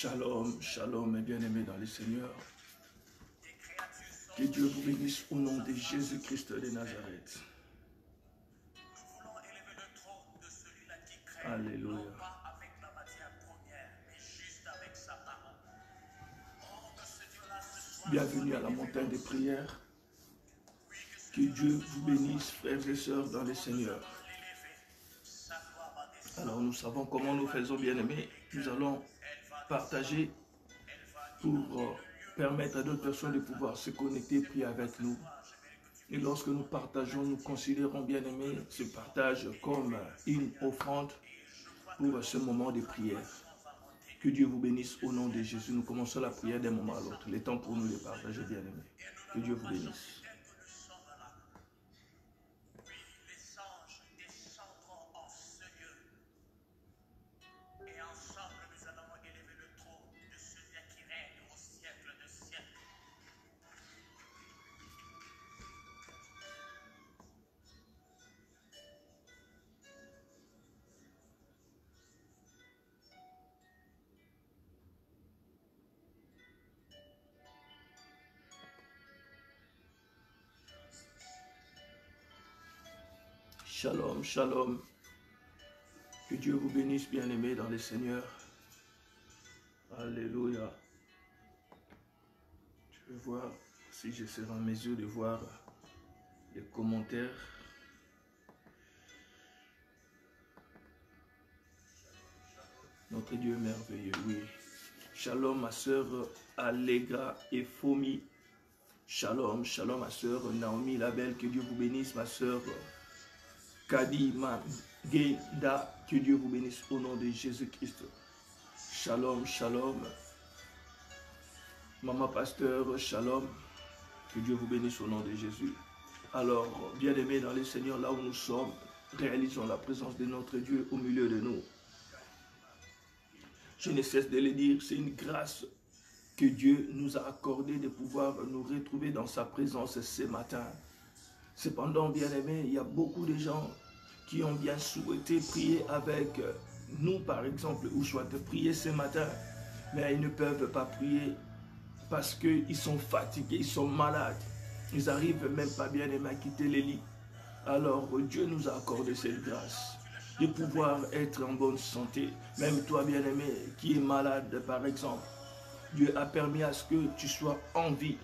Shalom, shalom, mes bien-aimés dans le Seigneur. Que Dieu vous bénisse au nom de Jésus-Christ de Nazareth. Alléluia. Bienvenue à la montagne des prières. Que Dieu vous bénisse, frères et sœurs dans le Seigneur. Alors nous savons comment nous faisons, bien-aimés. Nous allons partager pour permettre à d'autres personnes de pouvoir se connecter, prier avec nous. Et lorsque nous partageons, nous considérons, bien-aimés, ce partage comme une offrande pour ce moment de prière. Que Dieu vous bénisse au nom de Jésus. Nous commençons la prière d'un moment à l'autre. Le temps pour nous de partager, bien-aimés. Que Dieu vous bénisse. Shalom, shalom. Que Dieu vous bénisse, bien-aimés dans le Seigneur. Alléluia. Je vais voir si je serai en mesure de voir les commentaires. Notre Dieu est merveilleux, oui. Shalom, ma sœur Allegra et Fomi. Shalom, shalom, ma sœur Naomi Labelle. Que Dieu vous bénisse, ma sœur Kadima Geda. Que Dieu vous bénisse au nom de Jésus-Christ. Shalom, shalom. Maman pasteur, shalom. Que Dieu vous bénisse au nom de Jésus. Alors, bien-aimés dans le Seigneur, là où nous sommes, réalisons la présence de notre Dieu au milieu de nous. Je ne cesse de le dire, c'est une grâce que Dieu nous a accordée de pouvoir nous retrouver dans sa présence ce matin. Cependant, bien-aimés, il y a beaucoup de gens qui ont bien souhaité prier avec nous, par exemple, ou soit prier ce matin, mais ils ne peuvent pas prier parce qu'ils sont fatigués, ils sont malades. Ils n'arrivent même pas, bien-aimés, à quitter les lits. Alors, Dieu nous a accordé cette grâce de pouvoir être en bonne santé. Même toi, bien-aimé, qui est malade, par exemple, Dieu a permis à ce que tu sois en vie.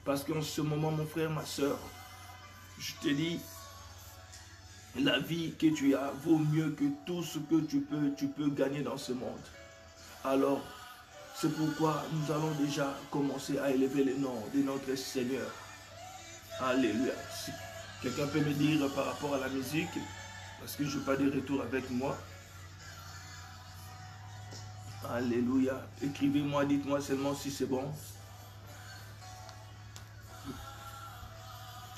Parce qu'en ce moment, mon frère, ma soeur, je te dis, la vie que tu as vaut mieux que tout ce que tu peux gagner dans ce monde. Alors, c'est pourquoi nous allons déjà commencer à élever le nom de notre Seigneur. Alléluia. Si quelqu'un peut me dire par rapport à la musique, parce que je n'ai pas de retour avec moi. Alléluia. Écrivez-moi, dites-moi seulement si c'est bon.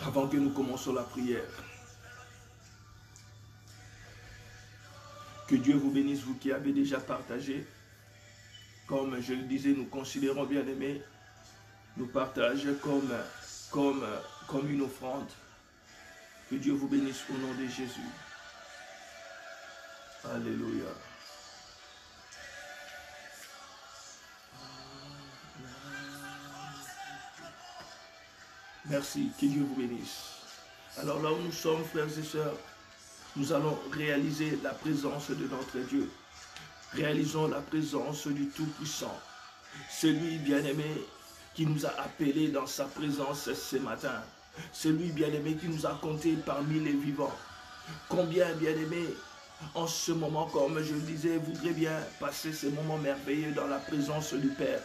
Avant que nous commençons la prière. Que Dieu vous bénisse, vous qui avez déjà partagé. Comme je le disais, nous considérons, bien aimé, nous partager comme une offrande. Que Dieu vous bénisse au nom de Jésus. Alléluia. Merci, que Dieu vous bénisse. Alors là où nous sommes, frères et sœurs, nous allons réaliser la présence de notre Dieu. Réalisons la présence du Tout-Puissant. Celui bien-aimé qui nous a appelés dans sa présence ce matin. Celui bien-aimé qui nous a comptés parmi les vivants. Combien bien-aimé en ce moment, comme je le disais, voudraient bien passer ces moments merveilleux dans la présence du Père.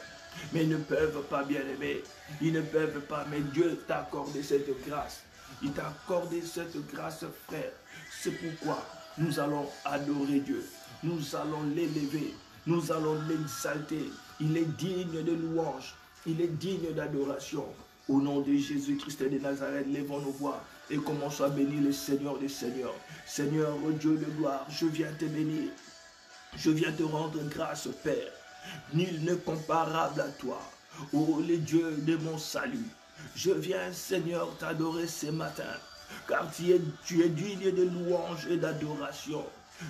Mais ils ne peuvent pas, bien-aimés. Ils ne peuvent pas, mais Dieu t'a accordé cette grâce. Il t'a accordé cette grâce, frère. C'est pourquoi nous allons adorer Dieu. Nous allons l'élever. Nous allons l'exalter. Il est digne de louange. Il est digne d'adoration. Au nom de Jésus-Christ de Nazareth, levons nos voix et commençons à bénir le Seigneur des Seigneurs. Seigneur, Dieu de gloire, je viens te bénir. Je viens te rendre grâce, Père. Nul n'est comparable à toi. Ô le Dieu de mon salut. Je viens, Seigneur, t'adorer ce matin, car tu es digne de louange et d'adoration.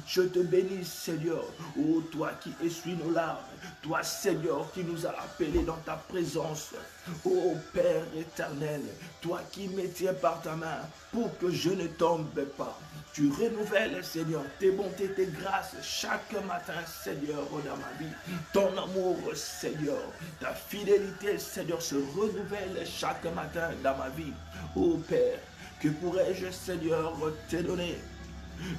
Je te bénis, Seigneur. Oh, toi qui essuies nos larmes. Toi, Seigneur, qui nous as appelés dans ta présence. Oh, Père éternel. Toi qui me tiens par ta main pour que je ne tombe pas. Tu renouvelles, Seigneur, tes bontés, tes grâces chaque matin, Seigneur, dans ma vie. Ton amour, Seigneur. Ta fidélité, Seigneur, se renouvelle chaque matin dans ma vie. Oh, Père, que pourrais-je, Seigneur, te donner?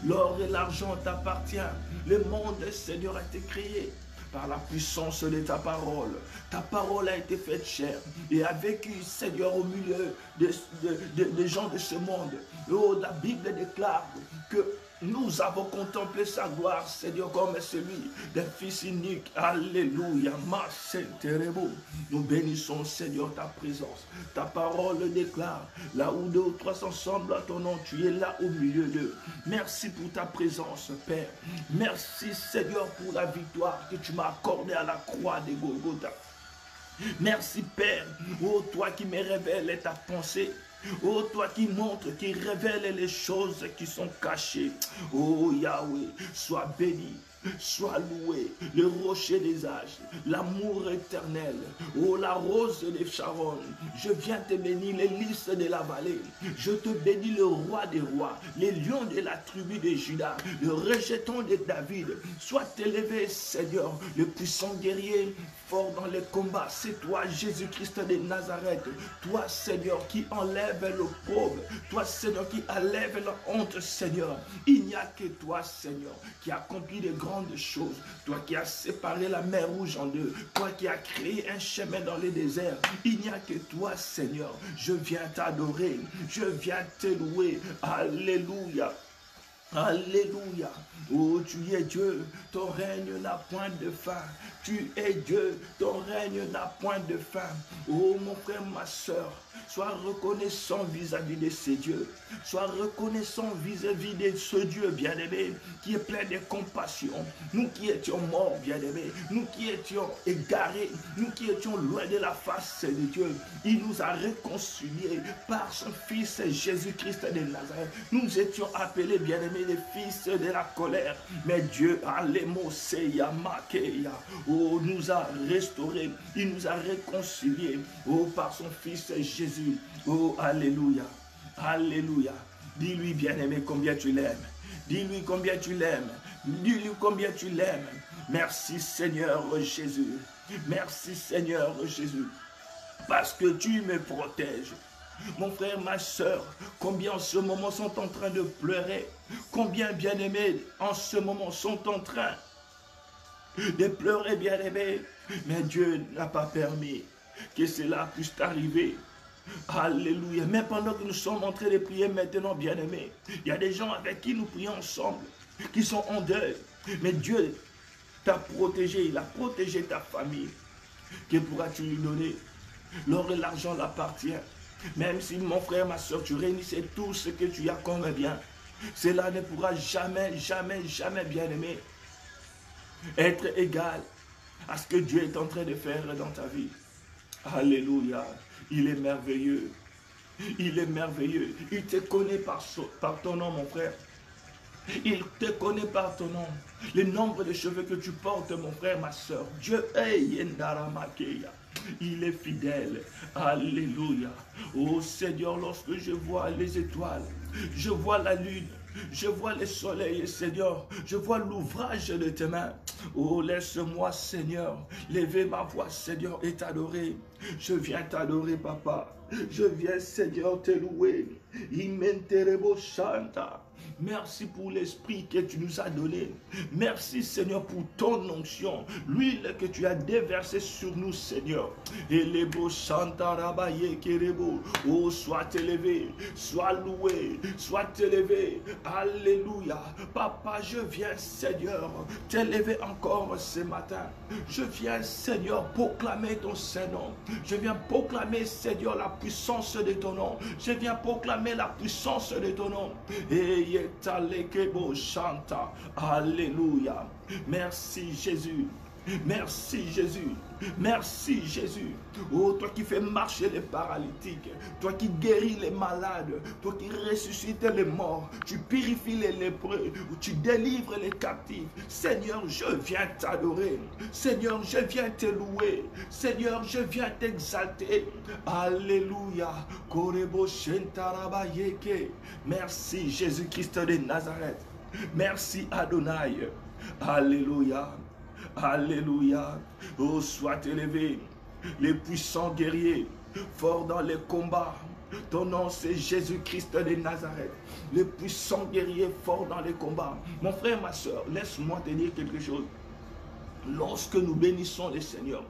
L'or et l'argent t'appartient. Le monde, Seigneur, a été créé par la puissance de ta parole. Ta parole a été faite chair et a vécu, Seigneur, au milieu des gens de ce monde. Oh, la Bible déclare que nous avons contemplé sa gloire, Seigneur, comme celui d'un fils unique. Alléluia. Nous bénissons, Seigneur, ta présence. Ta parole déclare, là où deux ou trois s'ensemble à ton nom, tu es là au milieu d'eux. Merci pour ta présence, Père. Merci, Seigneur, pour la victoire que tu m'as accordée à la croix de Golgotha. Merci, Père. Oh, toi qui me révèles ta pensée. Oh, toi qui montres, qui révèles les choses qui sont cachées. Oh, Yahweh, sois béni. Sois loué, le rocher des âges, l'amour éternel. Oh, la rose de Sharon, je viens te bénir, les lys de la vallée. Je te bénis, le roi des rois, les lions de la tribu de Juda, le rejeton de David. Sois élevé, Seigneur, le puissant guerrier, fort dans les combats. C'est toi, Jésus-Christ de Nazareth. Toi, Seigneur, qui enlève l'opprobre. Toi, Seigneur, qui enlève la honte, Seigneur. Il n'y a que toi, Seigneur, qui accomplit de grandes choses. Toi qui as séparé la mer rouge en deux. Toi qui as créé un chemin dans les déserts. Il n'y a que toi, Seigneur. Je viens t'adorer. Je viens te louer. Alléluia. Alléluia. Oh, tu es Dieu, ton règne n'a point de fin. Tu es Dieu, ton règne n'a point de fin. Oh, mon frère, ma soeur, sois reconnaissant vis-à-vis de ces dieux. Sois reconnaissant vis-à-vis de ce Dieu bien-aimé qui est plein de compassion. Nous qui étions morts, bien-aimés, nous qui étions égarés, nous qui étions loin de la face de Dieu, il nous a réconciliés par son Fils Jésus-Christ de Nazareth. Nous étions appelés, bien-aimés, les fils de la colère. Mais Dieu, oh, nous a restaurés, il nous a réconciliés, oh, par son Fils Jésus. Oh, alléluia, alléluia. Dis-lui, bien-aimé, combien tu l'aimes. Dis-lui combien tu l'aimes. Dis-lui combien tu l'aimes. Merci, Seigneur Jésus. Merci, Seigneur Jésus. Parce que tu me protèges. Mon frère, ma soeur, combien en ce moment sont en train de pleurer. Combien, bien-aimés, en ce moment sont en train de pleurer, bien-aimés. Mais Dieu n'a pas permis que cela puisse arriver. Alléluia. Mais pendant que nous sommes en train de prier maintenant, bien-aimés, il y a des gens avec qui nous prions ensemble, qui sont en deuil. Mais Dieu t'a protégé, il a protégé ta famille. Que pourras-tu lui donner? L'or et l'argent l'appartient. Même si, mon frère, ma soeur, tu réunissais tout ce que tu as comme bien, cela ne pourra jamais, jamais, jamais, bien-aimé, être égal à ce que Dieu est en train de faire dans ta vie. Alléluia. Il est merveilleux. Il est merveilleux. Il te connaît par ton nom, mon frère. Il te connaît par ton nom. Le nombre de cheveux que tu portes, mon frère, ma soeur. Dieu est Yendaramakeya. Il est fidèle. Alléluia. Oh Seigneur, lorsque je vois les étoiles, je vois la lune, je vois le soleil, Seigneur, je vois l'ouvrage de tes mains. Oh, laisse-moi, Seigneur, lever ma voix, Seigneur, et t'adorer. Je viens t'adorer, Papa. Je viens, Seigneur, te louer. Imenterebo Shanta. Merci pour l'esprit que tu nous as donné. Merci, Seigneur, pour ton onction. L'huile que tu as déversée sur nous, Seigneur. Et les beaux chantarabaye kerebo. Oh, sois élevé, sois loué, sois élevé. Alléluia. Papa, je viens, Seigneur, t'élever encore ce matin. Je viens, Seigneur, proclamer ton Saint-Nom. Je viens proclamer, Seigneur, la puissance de ton nom. Je viens proclamer la puissance de ton nom. Et chanta. Alléluia. Merci Jésus. Merci Jésus. Merci Jésus. Oh, toi qui fais marcher les paralytiques, toi qui guéris les malades, toi qui ressuscites les morts, tu purifies les lépreux, tu délivres les captifs. Seigneur, je viens t'adorer. Seigneur, je viens te louer. Seigneur, je viens t'exalter. Alléluia. Merci Jésus-Christ de Nazareth. Merci Adonai. Alléluia. Alléluia. Oh, sois élevé, les puissants guerriers, forts dans les combats. Ton nom, c'est Jésus-Christ de Nazareth. Les puissants guerriers, forts dans les combats. Mon frère, ma soeur, laisse-moi te dire quelque chose. Lorsque nous bénissons le Seigneur,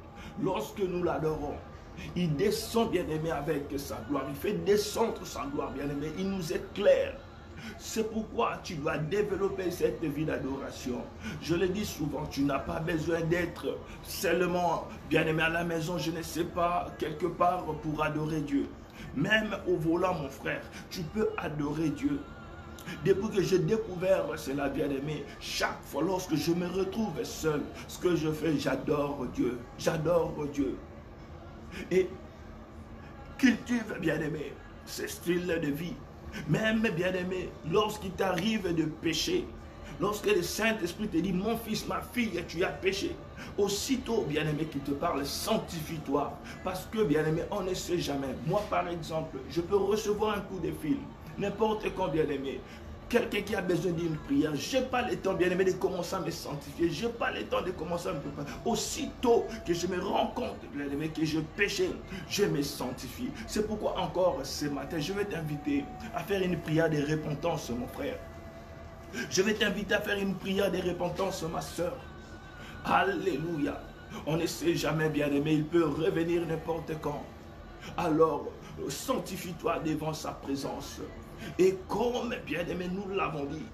lorsque nous l'adorons, il descend, bien-aimé, avec sa gloire. Il fait descendre sa gloire, bien-aimé. Il nous éclaire. C'est pourquoi tu dois développer cette vie d'adoration. Je le dis souvent, tu n'as pas besoin d'être seulement bien-aimé à la maison, je ne sais pas, quelque part pour adorer Dieu. Même au volant, mon frère, tu peux adorer Dieu. Depuis que j'ai découvert cela, bien-aimé, chaque fois lorsque je me retrouve seul, ce que je fais, j'adore Dieu. J'adore Dieu. Et cultive, bien-aimé, ce style de vie. Même, bien-aimé, lorsqu'il t'arrive de pécher, lorsque le Saint-Esprit te dit, mon fils, ma fille, tu as péché, aussitôt, bien-aimé, qu'il te parle, sanctifie-toi. Parce que, bien-aimé, on ne sait jamais. Moi, par exemple, je peux recevoir un coup de fil, n'importe quand, bien-aimé. Quelqu'un qui a besoin d'une prière, je n'ai pas le temps, bien-aimé, de commencer à me sanctifier. Je n'ai pas le temps de commencer à me préparer. Aussitôt que je me rends compte, bien-aimé, que je péchais, je me sanctifie. C'est pourquoi encore ce matin, je vais t'inviter à faire une prière de repentance, mon frère. Je vais t'inviter à faire une prière de repentance, ma soeur. Alléluia. On ne sait jamais, bien-aimé, il peut revenir n'importe quand. Alors, sanctifie-toi devant sa présence. Et comme, bien-aimé, nous l'avons dit,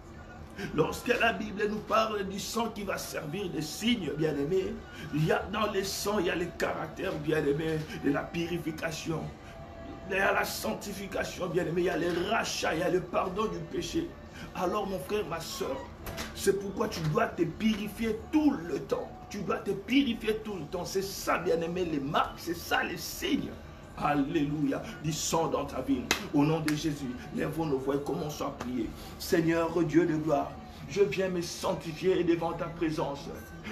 lorsque la Bible nous parle du sang qui va servir de signe, bien-aimé, il y a dans le sang, il y a le caractère, bien-aimé, de la purification. Il y a la sanctification, bien-aimé, il y a le rachat, il y a le pardon du péché. Alors, mon frère, ma soeur, c'est pourquoi tu dois te purifier tout le temps. Tu dois te purifier tout le temps. C'est ça, bien-aimé, les marques, c'est ça les signes. Alléluia, du sang dans ta vie. Au nom de Jésus, lèvons nos voix et commençons à prier. Seigneur Dieu de gloire, je viens me sanctifier devant ta présence.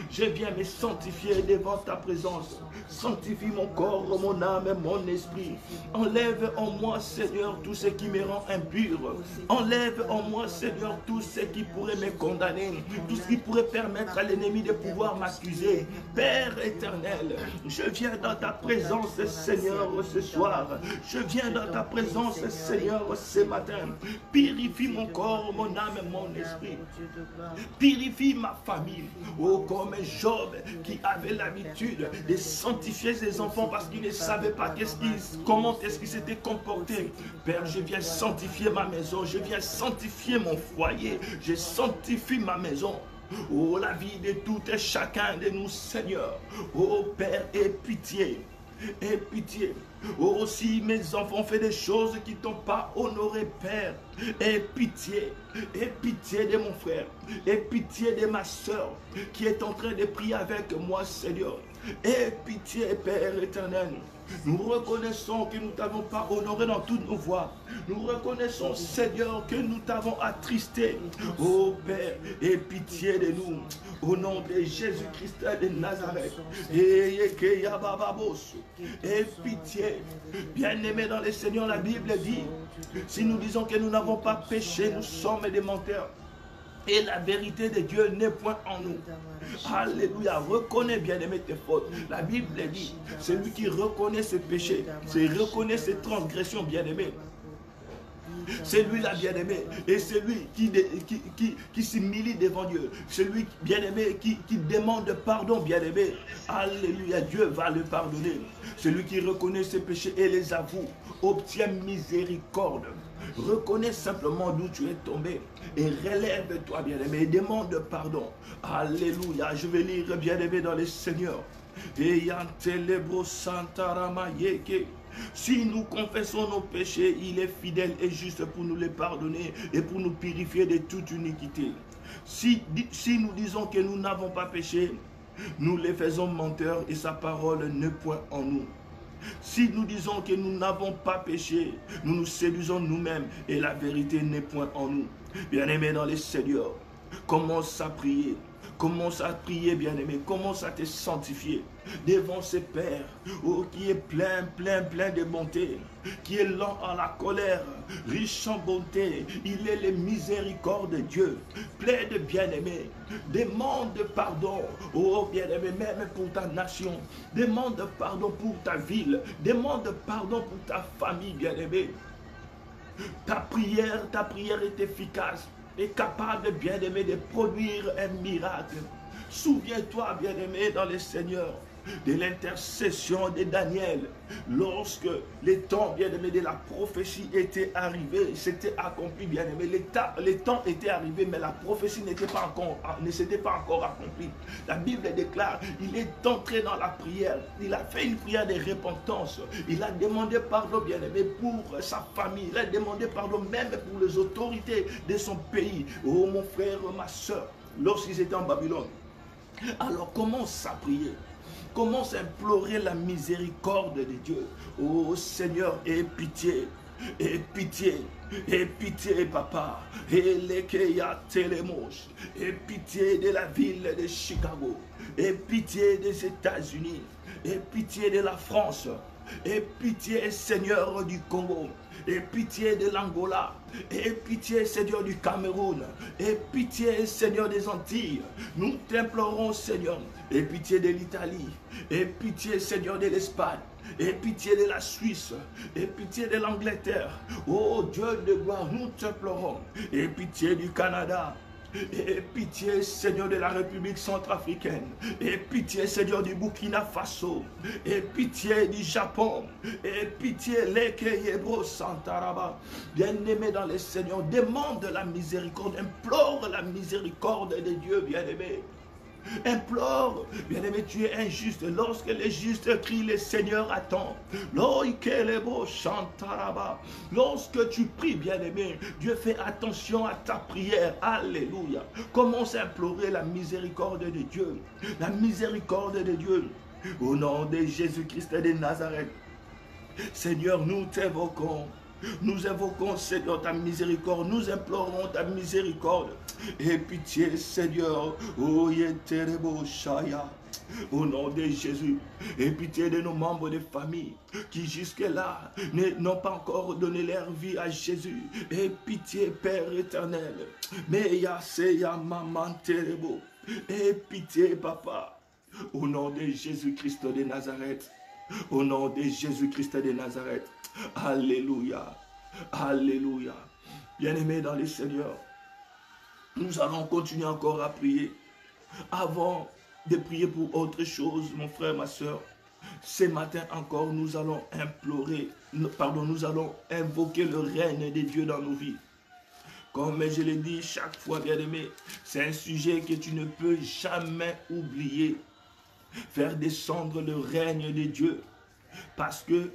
Je viens me sanctifier devant ta présence. Sanctifie mon corps, mon âme et mon esprit. Enlève en moi, Seigneur, tout ce qui me rend impur. Enlève en moi, Seigneur, tout ce qui pourrait me condamner. Tout ce qui pourrait permettre à l'ennemi de pouvoir m'accuser. Père éternel, je viens dans ta présence, Seigneur, ce soir. Je viens dans ta présence, Seigneur, ce matin. Purifie mon corps, mon âme et mon esprit. Purifie ma famille. Oh, comme Job qui avait l'habitude de sanctifier ses enfants parce qu'il ne savait pas comment est-ce qu'il s'était comporté. Père, je viens sanctifier ma maison, je viens sanctifier mon foyer, je sanctifie ma maison. Oh, la vie de tout et chacun de nous, Seigneur. Oh, Père, aie pitié. Aie pitié. Oh, si mes enfants font des choses qui ne t'ont pas honoré, Père, aie pitié. Aie pitié de mon frère. Aie pitié de ma soeur qui est en train de prier avec moi, Seigneur. Aie pitié, Père éternel. Nous reconnaissons que nous ne t'avons pas honoré dans toutes nos voies. Nous reconnaissons, Seigneur, que nous t'avons attristé. Oh Père, aie pitié de nous. Au nom de Jésus-Christ de Nazareth. Aie pitié. Bien-aimés dans le Seigneur, la Bible dit, si nous disons que nous n'avons pas péché, nous sommes des menteurs. Et la vérité de Dieu n'est point en nous. Alléluia. Reconnais, bien-aimé, tes fautes. La Bible dit, celui qui reconnaît ses péchés, c'est reconnaît ses transgressions, bien-aimé. C'est lui là, bien-aimé, et c'est lui qui s'humilie devant Dieu. Celui, bien-aimé, qui demande pardon, bien-aimé. Alléluia, Dieu va le pardonner. Celui qui reconnaît ses péchés et les avoue, obtient miséricorde. Reconnais simplement d'où tu es tombé et relève-toi, bien-aimé, et demande pardon. Alléluia, je vais lire, bien-aimé, dans le Seigneur. Si nous confessons nos péchés, il est fidèle et juste pour nous les pardonner et pour nous purifier de toute iniquité. Si nous disons que nous n'avons pas péché, nous les faisons menteurs et sa parole ne point en nous. Si nous disons que nous n'avons pas péché, nous nous séduisons nous-mêmes et la vérité n'est point en nous. Bien-aimé dans les Seigneurs, commence à prier. Commence à prier, bien-aimé. Commence à te sanctifier devant ce Père, oh, qui est plein de bonté, qui est lent à la colère, riche en bonté. Il est le miséricorde de Dieu, plein de bien-aimé. Demande pardon, oh bien-aimé, même pour ta nation. Demande pardon pour ta ville. Demande pardon pour ta famille, bien-aimé. Ta prière est efficace, est capable, bien-aimé, de produire un miracle. Souviens-toi, bien-aimé, dans le Seigneur, de l'intercession de Daniel, lorsque les temps, bien-aimé, de la prophétie étaient arrivés, c'était accompli, bien-aimé. Les temps étaient arrivés, mais la prophétie ne s'était pas encore accomplie. La Bible déclare, il est entré dans la prière, il a fait une prière de repentance, il a demandé pardon, bien-aimé, pour sa famille, il a demandé pardon même pour les autorités de son pays. Oh mon frère, ma soeur, lorsqu'ils étaient en Babylone, alors commence à prier. Commence à implorer la miséricorde de Dieu. Oh Seigneur, aie pitié. Aie pitié. Aie pitié, papa. Aie pitié de la ville de Chicago. Aie pitié des États-Unis. Aie pitié de la France. Aie pitié, Seigneur, du Congo. Aie pitié de l'Angola. Aie pitié, Seigneur, du Cameroun. Aie pitié, Seigneur, des Antilles. Nous t'implorons, Seigneur. Aie pitié de l'Italie. Aie pitié, Seigneur, de l'Espagne. Aie pitié de la Suisse. Aie pitié de l'Angleterre. Oh Dieu de gloire, nous t'implorons. Aie pitié du Canada. Aie pitié, Seigneur, de la République centrafricaine. Aie pitié, Seigneur, du Burkina Faso. Aie pitié du Japon. Aie pitié, l'Ekeyebro Santaraba. Bien-aimé dans les Seigneurs, demande la miséricorde, implore la miséricorde de Dieu, bien-aimé. Implore, bien-aimé, tu es injuste. Lorsque les justes crient, le Seigneur attend. Lorsque tu pries, bien-aimé, Dieu fait attention à ta prière. Alléluia. Commence à implorer la miséricorde de Dieu. La miséricorde de Dieu. Au nom de Jésus-Christ de Nazareth. Seigneur, nous t'évoquons. Nous invoquons, Seigneur, ta miséricorde. Nous implorons ta miséricorde. Aie pitié, Seigneur. Oh, Yeterebo Shaya. Au nom de Jésus. Aie pitié de nos membres de famille qui jusque-là n'ont pas encore donné leur vie à Jésus. Aie pitié, Père éternel. Meya Seya Maman Terebo. Aie pitié, Papa. Au nom de Jésus-Christ de Nazareth. Au nom de Jésus-Christ de Nazareth. Alléluia. Alléluia. Bien-aimés dans le Seigneur, nous allons continuer encore à prier. Avant de prier pour autre chose, mon frère, ma soeur, ce matin encore, nous allons nous allons invoquer le règne de Dieu dans nos vies. Comme je l'ai dit chaque fois, bien-aimé, c'est un sujet que tu ne peux jamais oublier. Faire descendre le règne de Dieu. Parce que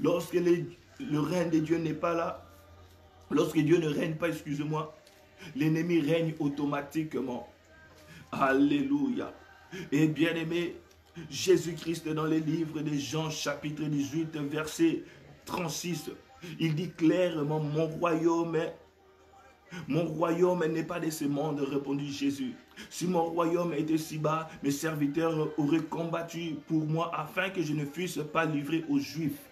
lorsque le règne de Dieu n'est pas là, lorsque Dieu ne règne pas, excusez-moi, l'ennemi règne automatiquement. Alléluia. Et bien aimé, Jésus-Christ dans les livres de Jean chapitre 18 verset 36, il dit clairement, mon royaume n'est pas de ce monde, répondit Jésus. Si mon royaume était si bas, mes serviteurs auraient combattu pour moi afin que je ne fusse pas livré aux Juifs.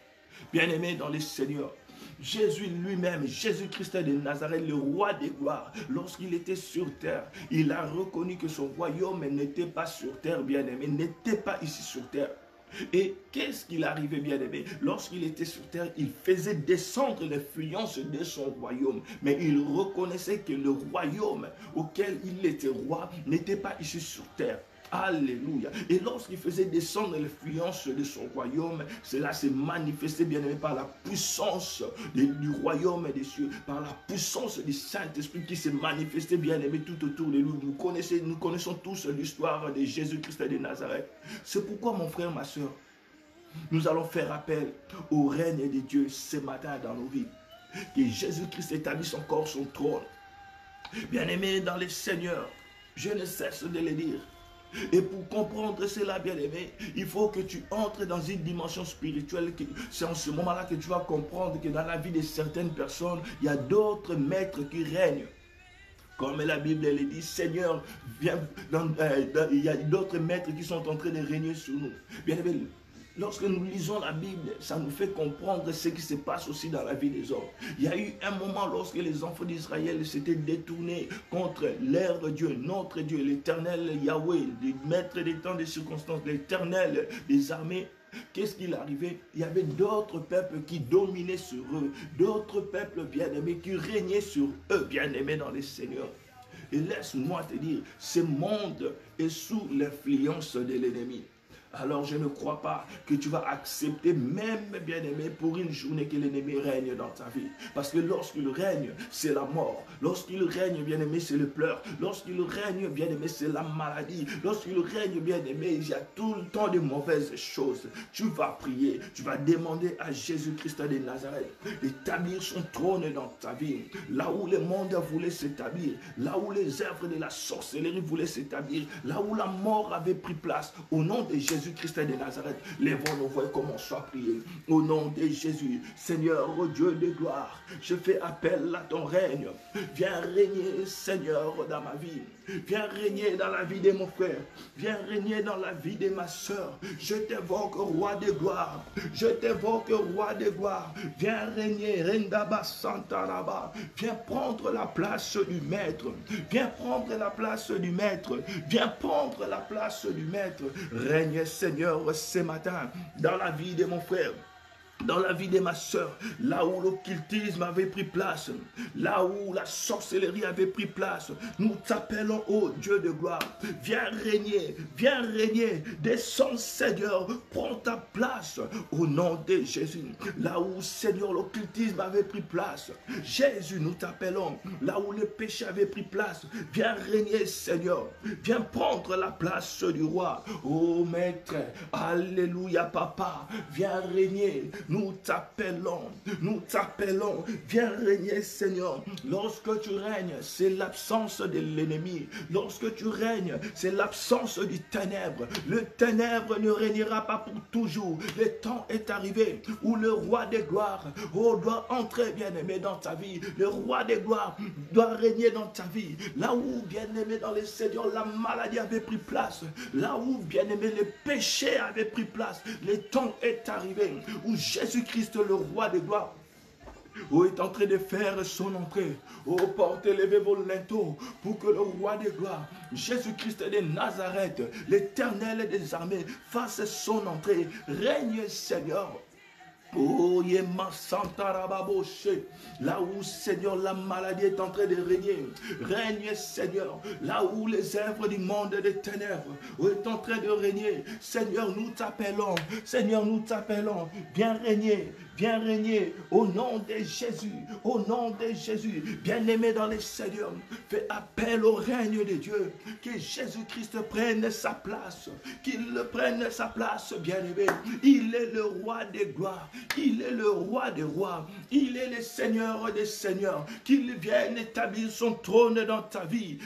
Bien-aimés dans le Seigneur, Jésus lui-même, Jésus-Christ de Nazareth, le roi des gloires, lorsqu'il était sur terre, il a reconnu que son royaume n'était pas sur terre, bien-aimé, n'était pas ici sur terre. Et qu'est-ce qu'il arrivait, bien-aimé? Lorsqu'il était sur terre, il faisait descendre l'influence de son royaume. Mais il reconnaissait que le royaume auquel il était roi n'était pas ici sur terre. Alléluia. Et lorsqu'il faisait descendre l'influence de son royaume, cela s'est manifesté, bien-aimé, par la puissance du royaume des cieux, par la puissance du Saint-Esprit qui s'est manifesté, bien-aimé, tout autour de nous. Nous connaissons tous l'histoire de Jésus-Christ de Nazareth. C'est pourquoi, mon frère, ma soeur, nous allons faire appel au règne de Dieu ce matin dans nos vies. Que Jésus-Christ établisse encore son trône. Bien-aimé dans le Seigneur, je ne cesse de le dire. Et pour comprendre cela, bien-aimé, il faut que tu entres dans une dimension spirituelle. C'est en ce moment-là que tu vas comprendre que dans la vie de certaines personnes, il y a d'autres maîtres qui règnent. Comme la Bible elle dit, Seigneur, viens il y a d'autres maîtres qui sont en train de régner sur nous. Bien-aimé, lorsque nous lisons la Bible, ça nous fait comprendre ce qui se passe aussi dans la vie des hommes. Il y a eu un moment lorsque les enfants d'Israël s'étaient détournés contre leur Dieu, notre Dieu, l'Éternel Yahweh, le maître des temps, des circonstances, l'Éternel des armées. Qu'est-ce qu'il arrivait? Il y avait d'autres peuples qui dominaient sur eux, d'autres peuples bien-aimés qui régnaient sur eux, bien-aimés dans les seigneurs. Et laisse-moi te dire, ce monde est sous l'influence de l'ennemi. Alors je ne crois pas que tu vas accepter, même bien-aimé, pour une journée que l'ennemi règne dans ta vie. Parce que lorsqu'il règne, c'est la mort. Lorsqu'il règne, bien-aimé, c'est le pleur. Lorsqu'il règne, bien-aimé, c'est la maladie. Lorsqu'il règne, bien-aimé, il y a tout le temps de mauvaises choses. Tu vas prier, tu vas demander à Jésus-Christ de Nazareth d'établir son trône dans ta vie. Là où le monde voulait s'établir, là où les œuvres de la sorcellerie voulaient s'établir, là où la mort avait pris place, au nom de Jésus-Christ de Nazareth, lèvons nos voix et commençons à prier. Au nom de Jésus, Seigneur, oh Dieu de gloire, je fais appel à ton règne. Viens régner, Seigneur, dans ma vie. Viens régner dans la vie de mon frère. Viens régner dans la vie de ma soeur. Je t'évoque, roi de gloire. Je t'évoque, roi de gloire. Viens régner, Rendaba Santaraba. Viens prendre la place du maître. Viens prendre la place du maître. Viens prendre la place du maître. Règne, Seigneur, ce matin, dans la vie de mon frère, dans la vie de ma soeur, là où l'occultisme avait pris place, là où la sorcellerie avait pris place, nous t'appelons, ô Dieu de gloire, viens régner, descends, Seigneur, prends ta place, au nom de Jésus, là où, Seigneur, l'occultisme avait pris place, Jésus, nous t'appelons, là où le péché avait pris place, viens régner, Seigneur, viens prendre la place du roi, ô Maître, alléluia, Papa, viens régner. Nous t'appelons, viens régner, Seigneur. Lorsque tu règnes, c'est l'absence de l'ennemi. Lorsque tu règnes, c'est l'absence du ténèbre. Le ténèbre ne régnera pas pour toujours. Le temps est arrivé où le roi des gloires doit entrer, bien-aimé, dans ta vie. Le roi des gloires doit régner dans ta vie. Là où, bien-aimé, dans les seigneurs, la maladie avait pris place. Là où, bien-aimé, le péché avait pris place. Le temps est arrivé où Jésus-Christ, le roi des gloires, est en train de faire son entrée. Portez, levez vos linteaux pour que le roi des gloires, Jésus-Christ de Nazareth, l'Éternel des armées, fasse son entrée. Règne, Seigneur. Oh, Yema Santarababoshe, là où, Seigneur, la maladie est en train de régner. Règne, Seigneur, là où les œuvres du monde des ténèbres est en train de régner. Seigneur, nous t'appelons. Seigneur, nous t'appelons. Viens régner au nom de Jésus. Au nom de Jésus. Bien-aimé dans les seigneurs, fais appel au règne de Dieu. Que Jésus-Christ prenne sa place. Qu'il prenne sa place, bien-aimé. Il est le roi des gloires. Il est le roi des rois. Il est le Seigneur des seigneurs. Qu'il vienne établir son trône dans ta vie.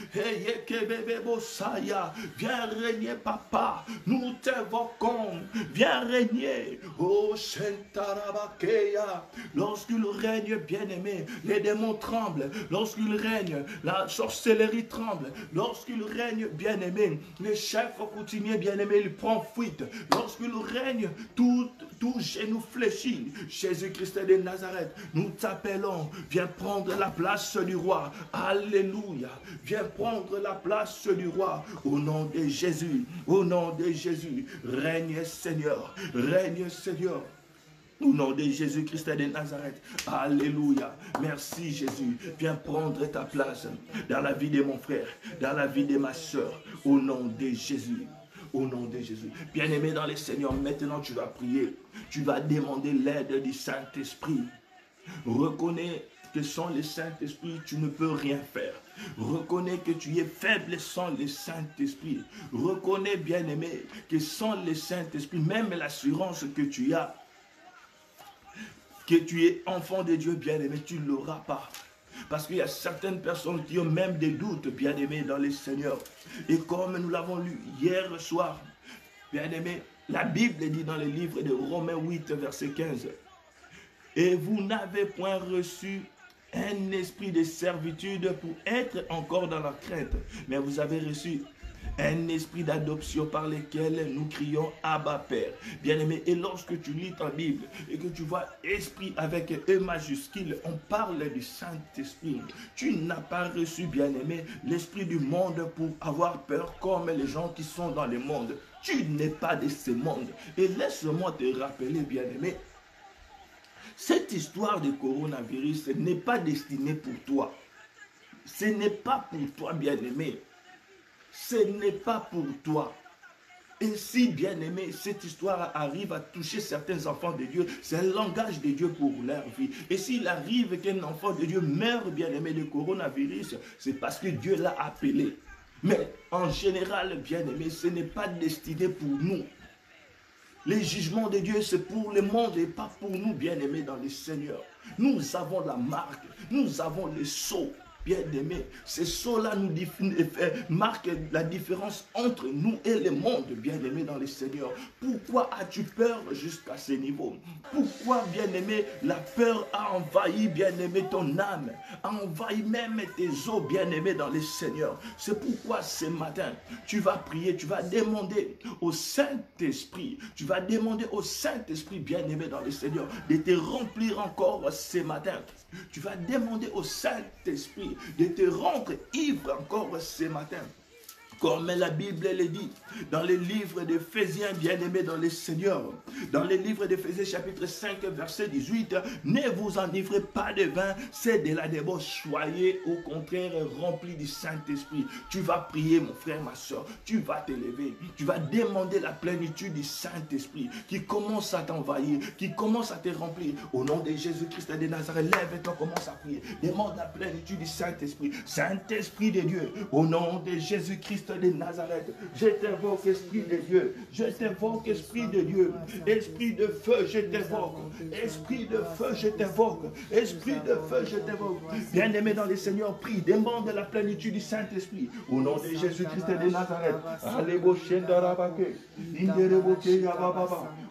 Viens régner, Papa. Nous t'évoquons. Viens régner. Oh, Shentarabakeya. Lorsqu'il règne, bien-aimé, les démons tremblent. Lorsqu'il règne, la sorcellerie tremble. Lorsqu'il règne, bien-aimé, les chefs coutumiers, bien-aimé, il prend fuite. Lorsqu'il règne, tout genou fléchit. Jésus-Christ de Nazareth, nous t'appelons. Viens prendre la place du roi. Alléluia. Viens prendre la place du roi. Au nom de Jésus. Au nom de Jésus. Règne, Seigneur. Règne, Seigneur. Au nom de Jésus-Christ de Nazareth. Alléluia. Merci Jésus. Viens prendre ta place dans la vie de mon frère, dans la vie de ma soeur. Au nom de Jésus. Au nom de Jésus. Bien-aimé dans les seigneurs, maintenant tu vas prier. Tu vas demander l'aide du Saint-Esprit. Reconnais que sans le Saint-Esprit, tu ne peux rien faire. Reconnais que tu es faible sans le Saint-Esprit. Reconnais, bien-aimé, que sans le Saint-Esprit, même l'assurance que tu as, que tu es enfant de Dieu, bien-aimé, tu ne l'auras pas. Parce qu'il y a certaines personnes qui ont même des doutes, bien-aimés, dans les Seigneurs. Et comme nous l'avons lu hier soir, bien-aimés, la Bible dit dans le livre de Romains 8, verset 15, « Et vous n'avez point reçu un esprit de servitude pour être encore dans la crainte, mais vous avez reçu un esprit d'adoption par lequel nous crions Abba Père. » Bien-aimé, et lorsque tu lis ta Bible et que tu vois esprit avec E majuscule, on parle du Saint-Esprit. Tu n'as pas reçu, bien-aimé, l'esprit du monde pour avoir peur comme les gens qui sont dans le monde. Tu n'es pas de ce monde. Et laisse-moi te rappeler, bien-aimé, cette histoire de coronavirus n'est pas destinée pour toi. Ce n'est pas pour toi, bien-aimé. Ce n'est pas pour toi. Et si, bien-aimé, cette histoire arrive à toucher certains enfants de Dieu, c'est un langage de Dieu pour leur vie. Et s'il arrive qu'un enfant de Dieu meurt, bien-aimé, de coronavirus, c'est parce que Dieu l'a appelé. Mais en général, bien-aimé, ce n'est pas destiné pour nous. Les jugements de Dieu, c'est pour le monde et pas pour nous, bien-aimés, dans le Seigneur. Nous avons la marque, nous avons le sceau. Bien-aimés, ces sceaux-là nous marquent la différence entre nous et le monde, bien-aimés dans le Seigneur. Pourquoi as-tu peur jusqu'à ce niveau? Pourquoi, bien-aimé, la peur a envahi, bien-aimé, ton âme, a envahi même tes os, bien-aimés dans le Seigneur? C'est pourquoi ce matin, tu vas prier, tu vas demander au Saint-Esprit, tu vas demander au Saint-Esprit, bien-aimé dans le Seigneur, de te remplir encore ce matin. Tu vas demander au Saint-Esprit de te rendre ivre encore ce matin. Comme la Bible le dit, dans le livre d'Éphésiens, bien-aimés dans le Seigneur, dans le livre d'Éphésiens chapitre 5, verset 18, « Ne vous enivrez pas de vin, c'est de la débauche, soyez au contraire remplis du Saint-Esprit. » Tu vas prier, mon frère, ma soeur, tu vas t'élever, tu vas demander la plénitude du Saint-Esprit qui commence à t'envahir, qui commence à te remplir. Au nom de Jésus-Christ de Nazareth, lève-toi, commence à prier. Demande la plénitude du Saint-Esprit. Saint-Esprit de Dieu, au nom de Jésus-Christ de Nazareth, je t'invoque, Esprit de Dieu, je t'invoque, Esprit de Dieu, Esprit de feu, je t'invoque, Esprit de feu, je t'invoque, Esprit de feu, je t'invoque. Bien-aimé dans le Seigneur, prie, demande la plénitude du Saint-Esprit, au nom de Jésus-Christ de Nazareth.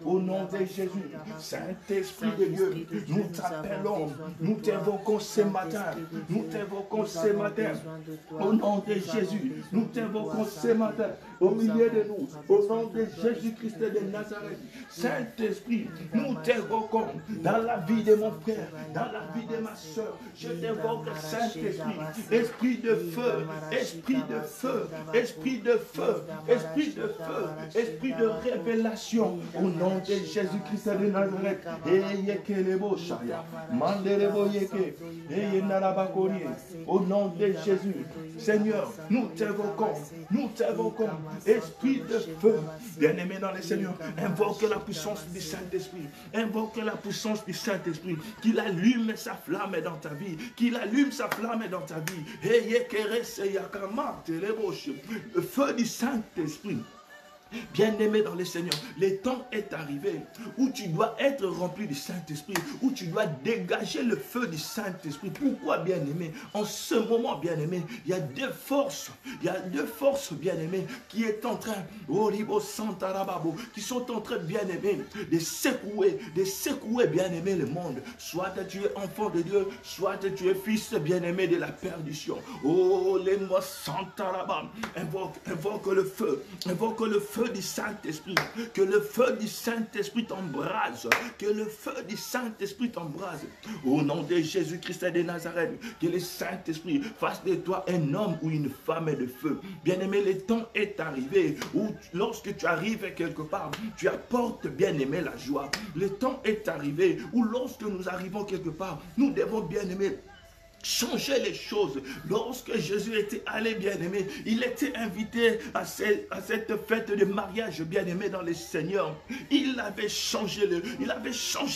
Au nom de Jésus, Saint-Esprit de Dieu, nous t'appelons, nous t'invoquons ce matin, nous t'invoquons ce matin, au nom de Jésus, nous t'invoquons ce matin, au milieu de nous, au nom de Jésus-Christ de Nazareth. Saint-Esprit, nous t'invoquons dans la vie de mon frère, dans la vie de ma soeur. Je t'invoque, Saint-Esprit, Esprit de feu, Esprit de feu, Esprit de feu, Esprit de feu, Esprit de révélation, au nom de Jésus-Christ de Nazareth. Au nom de Jésus, Seigneur, nous t'invoquons, Esprit de feu, bien-aimé dans le Seigneur, invoque la puissance du Saint-Esprit, invoque la puissance du Saint-Esprit, qu'il allume sa flamme dans ta vie, qu'il allume sa flamme dans ta vie, le feu du Saint-Esprit. Bien-aimé dans le Seigneur, le temps est arrivé où tu dois être rempli du Saint-Esprit, où tu dois dégager le feu du Saint-Esprit. Pourquoi, bien-aimé? En ce moment, bien-aimé, il y a deux forces, bien-aimé, qui est en train, qui sont en train, bien-aimé, de secouer, bien-aimé, le monde. Soit tu es enfant de Dieu, soit tu es fils, bien-aimé, de la perdition. Oh, les mots Santarabam, invoque le feu du Saint-Esprit, que le feu du Saint-Esprit t'embrase, que le feu du Saint-Esprit t'embrase. Au nom de Jésus-Christ de Nazareth, que le Saint-Esprit fasse de toi un homme ou une femme de feu. Bien-aimé, le temps est arrivé où lorsque tu arrives quelque part, tu apportes, bien-aimé, la joie. Le temps est arrivé où lorsque nous arrivons quelque part, nous devons, bien-aimé, changer les choses. Lorsque Jésus était allé, bien-aimé, il était invité à cette fête de mariage, bien-aimé, dans le Seigneur. Il avait changé,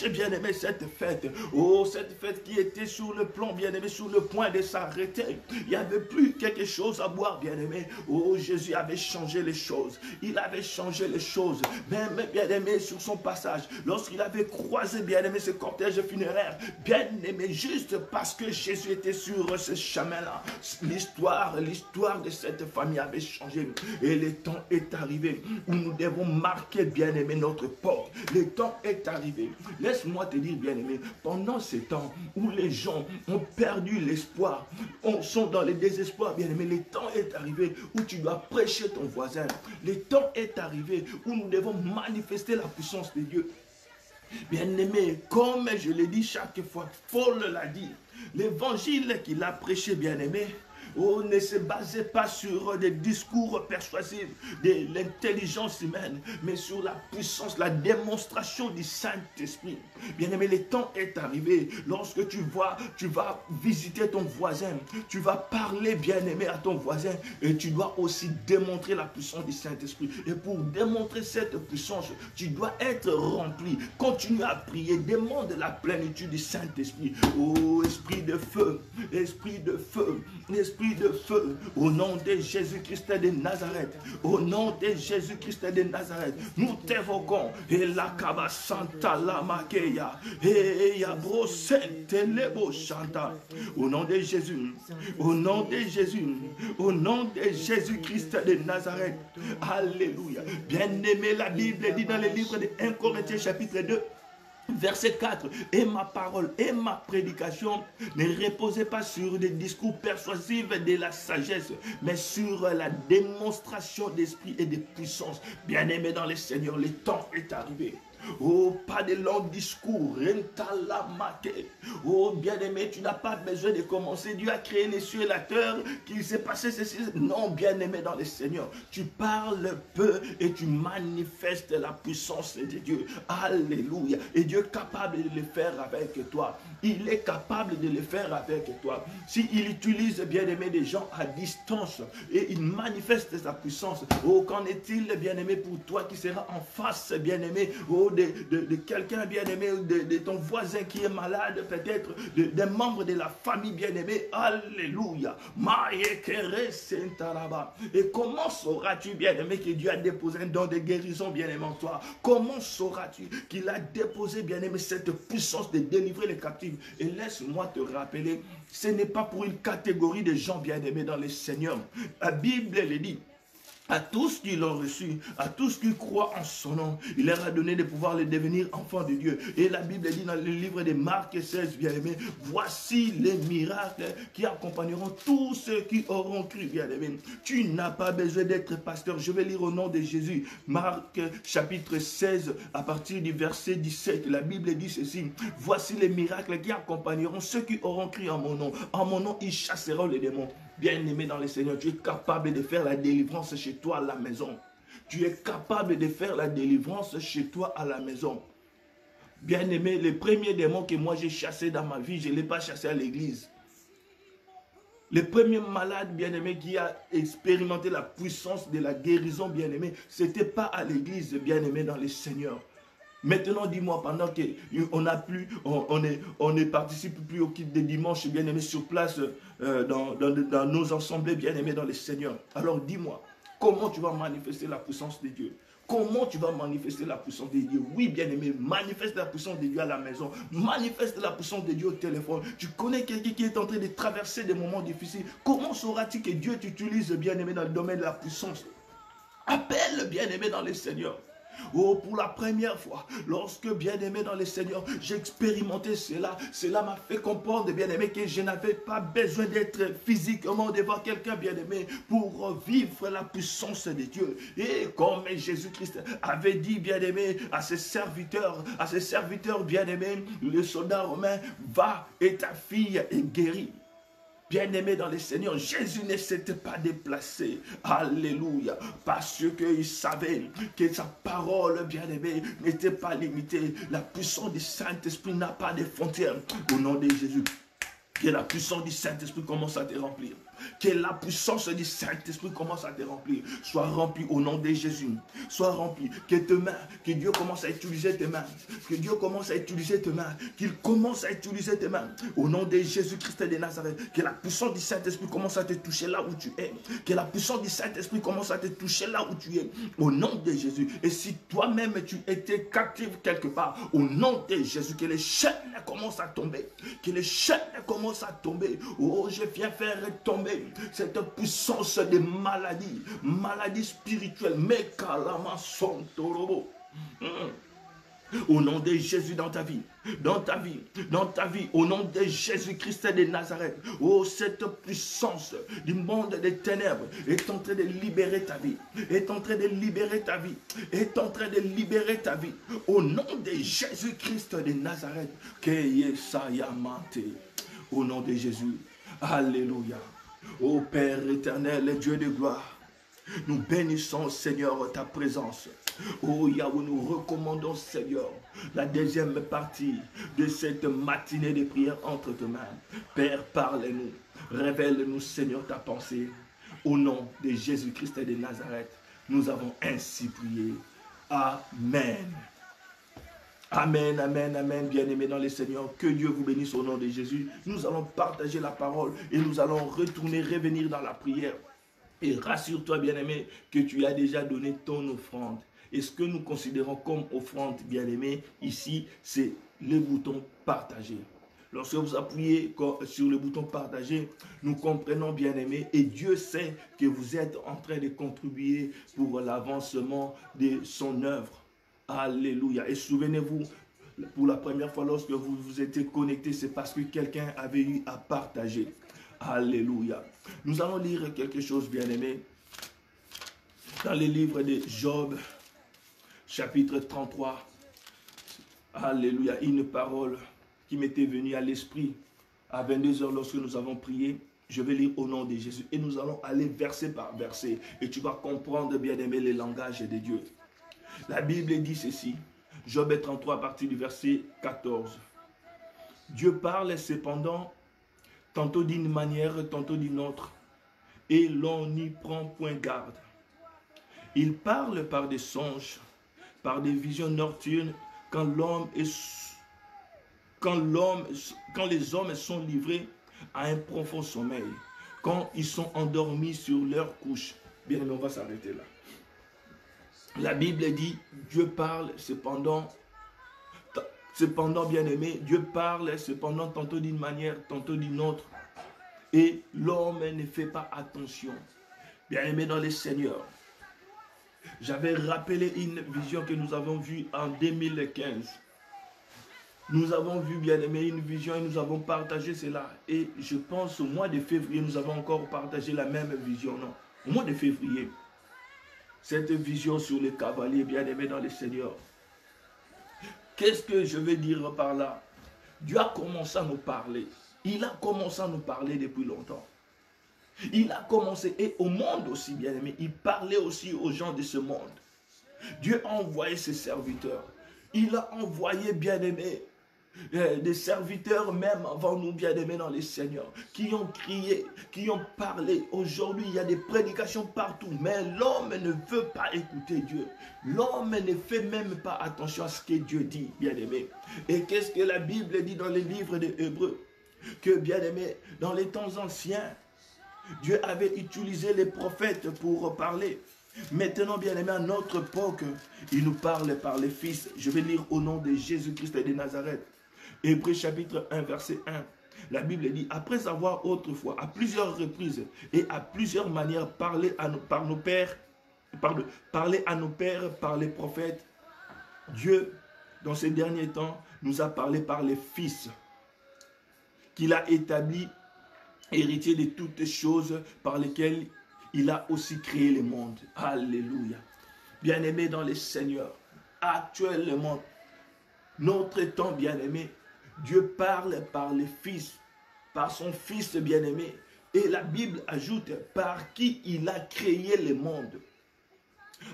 bien-aimé, cette fête. Oh, cette fête qui était sur le plan, bien-aimé, sur le point de s'arrêter. Il n'y avait plus quelque chose à boire, bien-aimé. Oh, Jésus avait changé les choses. Il avait changé les choses. Même, bien-aimé, sur son passage, lorsqu'il avait croisé, bien-aimé, ce cortège funéraire, bien-aimé, juste parce que Jésus étaient sur ce chemin-là, l'histoire de cette famille avait changé. Et le temps est arrivé où nous devons marquer, bien-aimé, notre porte. Le temps est arrivé. Laisse-moi te dire, bien-aimé, pendant ces temps où les gens ont perdu l'espoir, sont dans le désespoir, bien-aimé, le temps est arrivé où tu dois prêcher ton voisin. Le temps est arrivé où nous devons manifester la puissance de Dieu. Bien-aimé, comme je le dis chaque fois, Paul l'a dit, l'évangile qu'il a prêché, bien-aimé, ne se basait pas sur des discours persuasifs, de l'intelligence humaine, mais sur la puissance, la démonstration du Saint-Esprit. Bien-aimé, le temps est arrivé. Lorsque tu vas visiter ton voisin, tu vas parler, bien-aimé, à ton voisin, et tu dois aussi démontrer la puissance du Saint-Esprit. Et pour démontrer cette puissance, tu dois être rempli. Continue à prier, demande la plénitude du Saint-Esprit. Oh, esprit de feu, esprit de feu, esprit de feu, au nom de Jésus-Christ de Nazareth, au nom de Jésus-Christ de Nazareth, nous t'évoquons, et la kaba santa la makeya, et yabro sente lebo chanta, au nom de Jésus, au nom de Jésus, au nom de Jésus-Christ de Nazareth, alléluia. Bien-aimé, la Bible dit dans le livre de 1 Corinthiens chapitre 2, Verset 4, et ma parole et ma prédication ne reposaient pas sur des discours persuasifs de la sagesse, mais sur la démonstration d'esprit et de puissance. Bien-aimé dans le Seigneur, le temps est arrivé. Oh, pas de longs discours. Oh, bien-aimé, tu n'as pas besoin de commencer. Dieu a créé les cieux et la terre, qu'il s'est passé ceci. Non, bien-aimé dans le Seigneur, tu parles peu et tu manifestes la puissance de Dieu. Alléluia. Et Dieu est capable de le faire avec toi. Il est capable de le faire avec toi. S'il utilise, bien-aimé, des gens à distance et il manifeste sa puissance, oh, qu'en est-il, bien-aimé, pour toi qui sera en face, bien-aimé, oh, de quelqu'un bien-aimé, de ton voisin qui est malade, peut-être des membres de la famille bien-aimée. Alléluia. Et comment sauras-tu, bien-aimé, que Dieu a déposé un don de guérison, bien-aimé, en toi? Comment sauras-tu qu'il a déposé, bien-aimé, cette puissance de délivrer les captifs? Et laisse-moi te rappeler, ce n'est pas pour une catégorie de gens, bien-aimés, dans le Seigneur. La Bible le dit. À tous qui l'ont reçu, à tous qui croient en son nom, il leur a donné de pouvoir les devenir enfants de Dieu. Et la Bible dit dans le livre de Marc 16, bien-aimé, voici les miracles qui accompagneront tous ceux qui auront cru, bien-aimé. Tu n'as pas besoin d'être pasteur. Je vais lire au nom de Jésus. Marc chapitre 16, à partir du verset 17, la Bible dit ceci, voici les miracles qui accompagneront ceux qui auront cru en mon nom. En mon nom, ils chasseront les démons. Bien-aimé dans le Seigneur, tu es capable de faire la délivrance chez toi à la maison. Tu es capable de faire la délivrance chez toi à la maison. Bien-aimé, les premiers démons que moi j'ai chassés dans ma vie, je ne l'ai pas chassé à l'église. Le premier malade, bien-aimé, qui a expérimenté la puissance de la guérison, bien-aimé, ce n'était pas à l'église, bien-aimé dans le Seigneur. Maintenant, dis-moi, pendant qu'on ne participe plus au culte de dimanche, bien-aimé, sur place, dans nos assemblées, bien-aimés dans le Seigneur. Alors dis-moi, comment tu vas manifester la puissance de Dieu? Comment tu vas manifester la puissance de Dieu? Oui, bien-aimé, manifeste la puissance de Dieu à la maison. Manifeste la puissance de Dieu au téléphone. Tu connais quelqu'un qui est en train de traverser des moments difficiles. Comment sauras-tu que Dieu t'utilise, bien-aimé, dans le domaine de la puissance? Appelle, bien-aimé, dans le Seigneur. Oh, pour la première fois, lorsque, bien-aimé dans le Seigneur, j'ai expérimenté cela, cela m'a fait comprendre, bien-aimé, que je n'avais pas besoin d'être physiquement devant quelqu'un, bien-aimé, pour vivre la puissance de Dieu. Et comme Jésus-Christ avait dit, bien-aimé, à ses serviteurs, bien-aimés, le soldat romain, va et ta fille est guérie. Bien-aimé dans le Seigneur, Jésus ne s'était pas déplacé. Alléluia. Parce qu'il savait que sa parole, bien-aimé, n'était pas limitée. La puissance du Saint-Esprit n'a pas de frontières. Au nom de Jésus, que la puissance du Saint-Esprit commence à te remplir. Que la puissance du Saint-Esprit commence à te remplir. Sois rempli au nom de Jésus. Sois rempli. Que tes mains, que Dieu commence à utiliser tes mains. Que Dieu commence à utiliser tes mains. Qu'il commence à utiliser tes mains. Au nom de Jésus-Christ de Nazareth. Que la puissance du Saint-Esprit commence à te toucher là où tu es. Que la puissance du Saint-Esprit commence à te toucher là où tu es. Au nom de Jésus. Et si toi-même tu étais captif quelque part, au nom de Jésus, que les chaînes commencent à tomber. Que les chaînes commencent à tomber. Oh, je viens faire tomber cette puissance de maladie, maladie spirituelle, mais calama son torobo. Au nom de Jésus dans ta vie, dans ta vie, dans ta vie, au nom de Jésus-Christ de Nazareth. Oh, cette puissance du monde des ténèbres est en train de libérer ta vie, est en train de libérer ta vie, est en train de libérer ta vie. Au nom de Jésus-Christ de Nazareth, que Yesayamante. Au nom de Jésus, alléluia. Ô Père éternel, Dieu de gloire, nous bénissons, Seigneur, ta présence. Oh Yahweh, nous recommandons, Seigneur, la deuxième partie de cette matinée de prière entre tes mains. Père, parle-nous, révèle-nous, Seigneur, ta pensée. Au nom de Jésus-Christ de Nazareth, nous avons ainsi prié. Amen. Amen, amen, amen, bien-aimés dans le Seigneur. Que Dieu vous bénisse au nom de Jésus. Nous allons partager la parole et nous allons retourner, revenir dans la prière. Et rassure-toi, bien-aimé, que tu as déjà donné ton offrande. Et ce que nous considérons comme offrande, bien-aimé, ici, c'est le bouton partager. Lorsque vous appuyez sur le bouton partager, nous comprenons, bien-aimé, et Dieu sait que vous êtes en train de contribuer pour l'avancement de son œuvre. Alléluia. Et souvenez-vous, pour la première fois lorsque vous vous étiez connecté, c'est parce que quelqu'un avait eu à partager. Alléluia. Nous allons lire quelque chose, bien-aimé, dans le livre de Job, chapitre 33. Alléluia. Une parole qui m'était venue à l'esprit à 22 h lorsque nous avons prié. Je vais lire au nom de Jésus. Et nous allons aller verset par verset. Et tu vas comprendre, bien-aimé, le langage de Dieu. La Bible dit ceci, Job 33 à partir du verset 14. Dieu parle cependant, tantôt d'une manière, tantôt d'une autre, et l'on n'y prend point garde. Il parle par des songes, par des visions nocturnes, quand les hommes sont livrés à un profond sommeil, quand ils sont endormis sur leur couche. Bien aimé, on va s'arrêter là. La Bible dit, Dieu parle cependant, bien aimé, Dieu parle cependant tantôt d'une manière, tantôt d'une autre. Et l'homme ne fait pas attention. Bien aimé dans le Seigneur, j'avais rappelé une vision que nous avons vue en 2015. Nous avons vu, bien aimé, une vision et nous avons partagé cela. Et je pense au mois de février, nous avons encore partagé la même vision. Non, au mois de février. Cette vision sur les cavaliers bien-aimés dans le Seigneur. Qu'est-ce que je veux dire par là? Dieu a commencé à nous parler. Il a commencé à nous parler depuis longtemps. Il a commencé, et au monde aussi, bien-aimé, il parlait aussi aux gens de ce monde. Dieu a envoyé ses serviteurs. Il a envoyé, bien-aimé, des serviteurs même avant nous, bien-aimés dans les Seigneurs, qui ont crié, qui ont parlé. Aujourd'hui, il y a des prédications partout, mais l'homme ne veut pas écouter Dieu. L'homme ne fait même pas attention à ce que Dieu dit, bien-aimé. Et qu'est-ce que la Bible dit dans les livres des Hébreux? Que, bien-aimé, dans les temps anciens, Dieu avait utilisé les prophètes pour parler. Maintenant, bien-aimé, à notre époque, il nous parle par les fils. Je vais lire au nom de Jésus-Christ de Nazareth. Hébreux chapitre 1, verset 1. La Bible dit, après avoir autrefois, à plusieurs reprises et à plusieurs manières, parlé à nos pères par les prophètes, Dieu, dans ces derniers temps, nous a parlé par les fils, qu'il a établi héritier de toutes choses par lesquelles il a aussi créé le monde. Alléluia. Bien-aimés dans les Seigneurs, actuellement, notre temps bien-aimé, Dieu parle par les fils, par son fils bien-aimé. Et la Bible ajoute par qui il a créé le monde.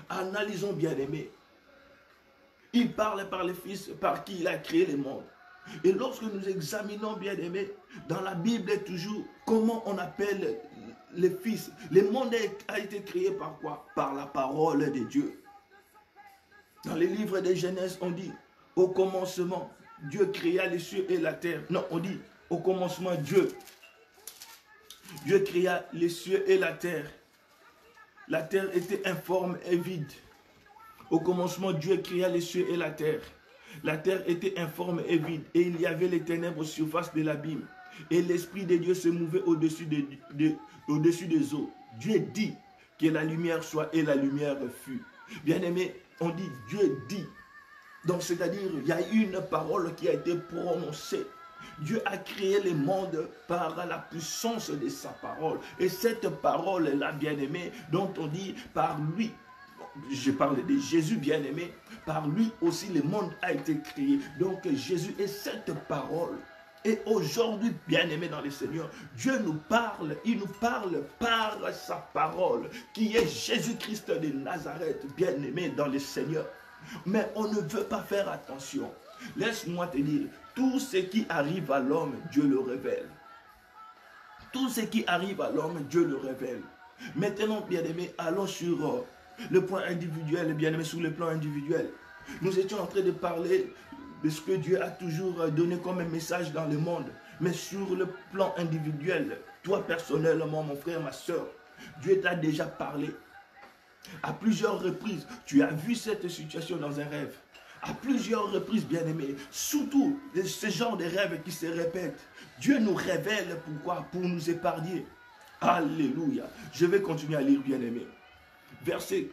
Analysons bien-aimé. Il parle par les fils, par qui il a créé le monde. Et lorsque nous examinons bien-aimé, dans la Bible toujours, comment on appelle les fils. Le monde a été créé par quoi? Par la parole de Dieu. Dans les livres de Genèse, on dit, au commencement, Dieu créa les cieux et la terre. Non, on dit, au commencement, Dieu créa les cieux et la terre. La terre était informe et vide. Au commencement, Dieu créa les cieux et la terre. La terre était informe et vide, et il y avait les ténèbres aux surfaces de l'abîme. Et l'Esprit de Dieu se mouvait au-dessus des eaux. Dieu dit que la lumière soit, et la lumière fut. Bien-aimé, on dit Dieu dit. Donc, c'est-à-dire, il y a une parole qui a été prononcée. Dieu a créé le monde par la puissance de sa parole. Et cette parole-là, bien-aimé, dont on dit par lui, je parle de Jésus bien-aimé, par lui aussi le monde a été créé. Donc Jésus est cette parole. Et aujourd'hui, bien-aimé dans le Seigneur, Dieu nous parle, il nous parle par sa parole, qui est Jésus-Christ de Nazareth, bien-aimé dans le Seigneur. Mais on ne veut pas faire attention. Laisse-moi te dire, tout ce qui arrive à l'homme, Dieu le révèle. Tout ce qui arrive à l'homme, Dieu le révèle. Maintenant, bien-aimé, allons sur le point individuel, bien-aimé, sur le plan individuel. Nous étions en train de parler de ce que Dieu a toujours donné comme un message dans le monde. Mais sur le plan individuel, toi personnellement, mon frère, ma soeur, Dieu t'a déjà parlé. À plusieurs reprises, tu as vu cette situation dans un rêve. À plusieurs reprises, bien-aimé, surtout ce genre de rêves qui se répètent. Dieu nous révèle pourquoi? Pour nous épargner. Alléluia. Je vais continuer à lire, bien-aimé. Verset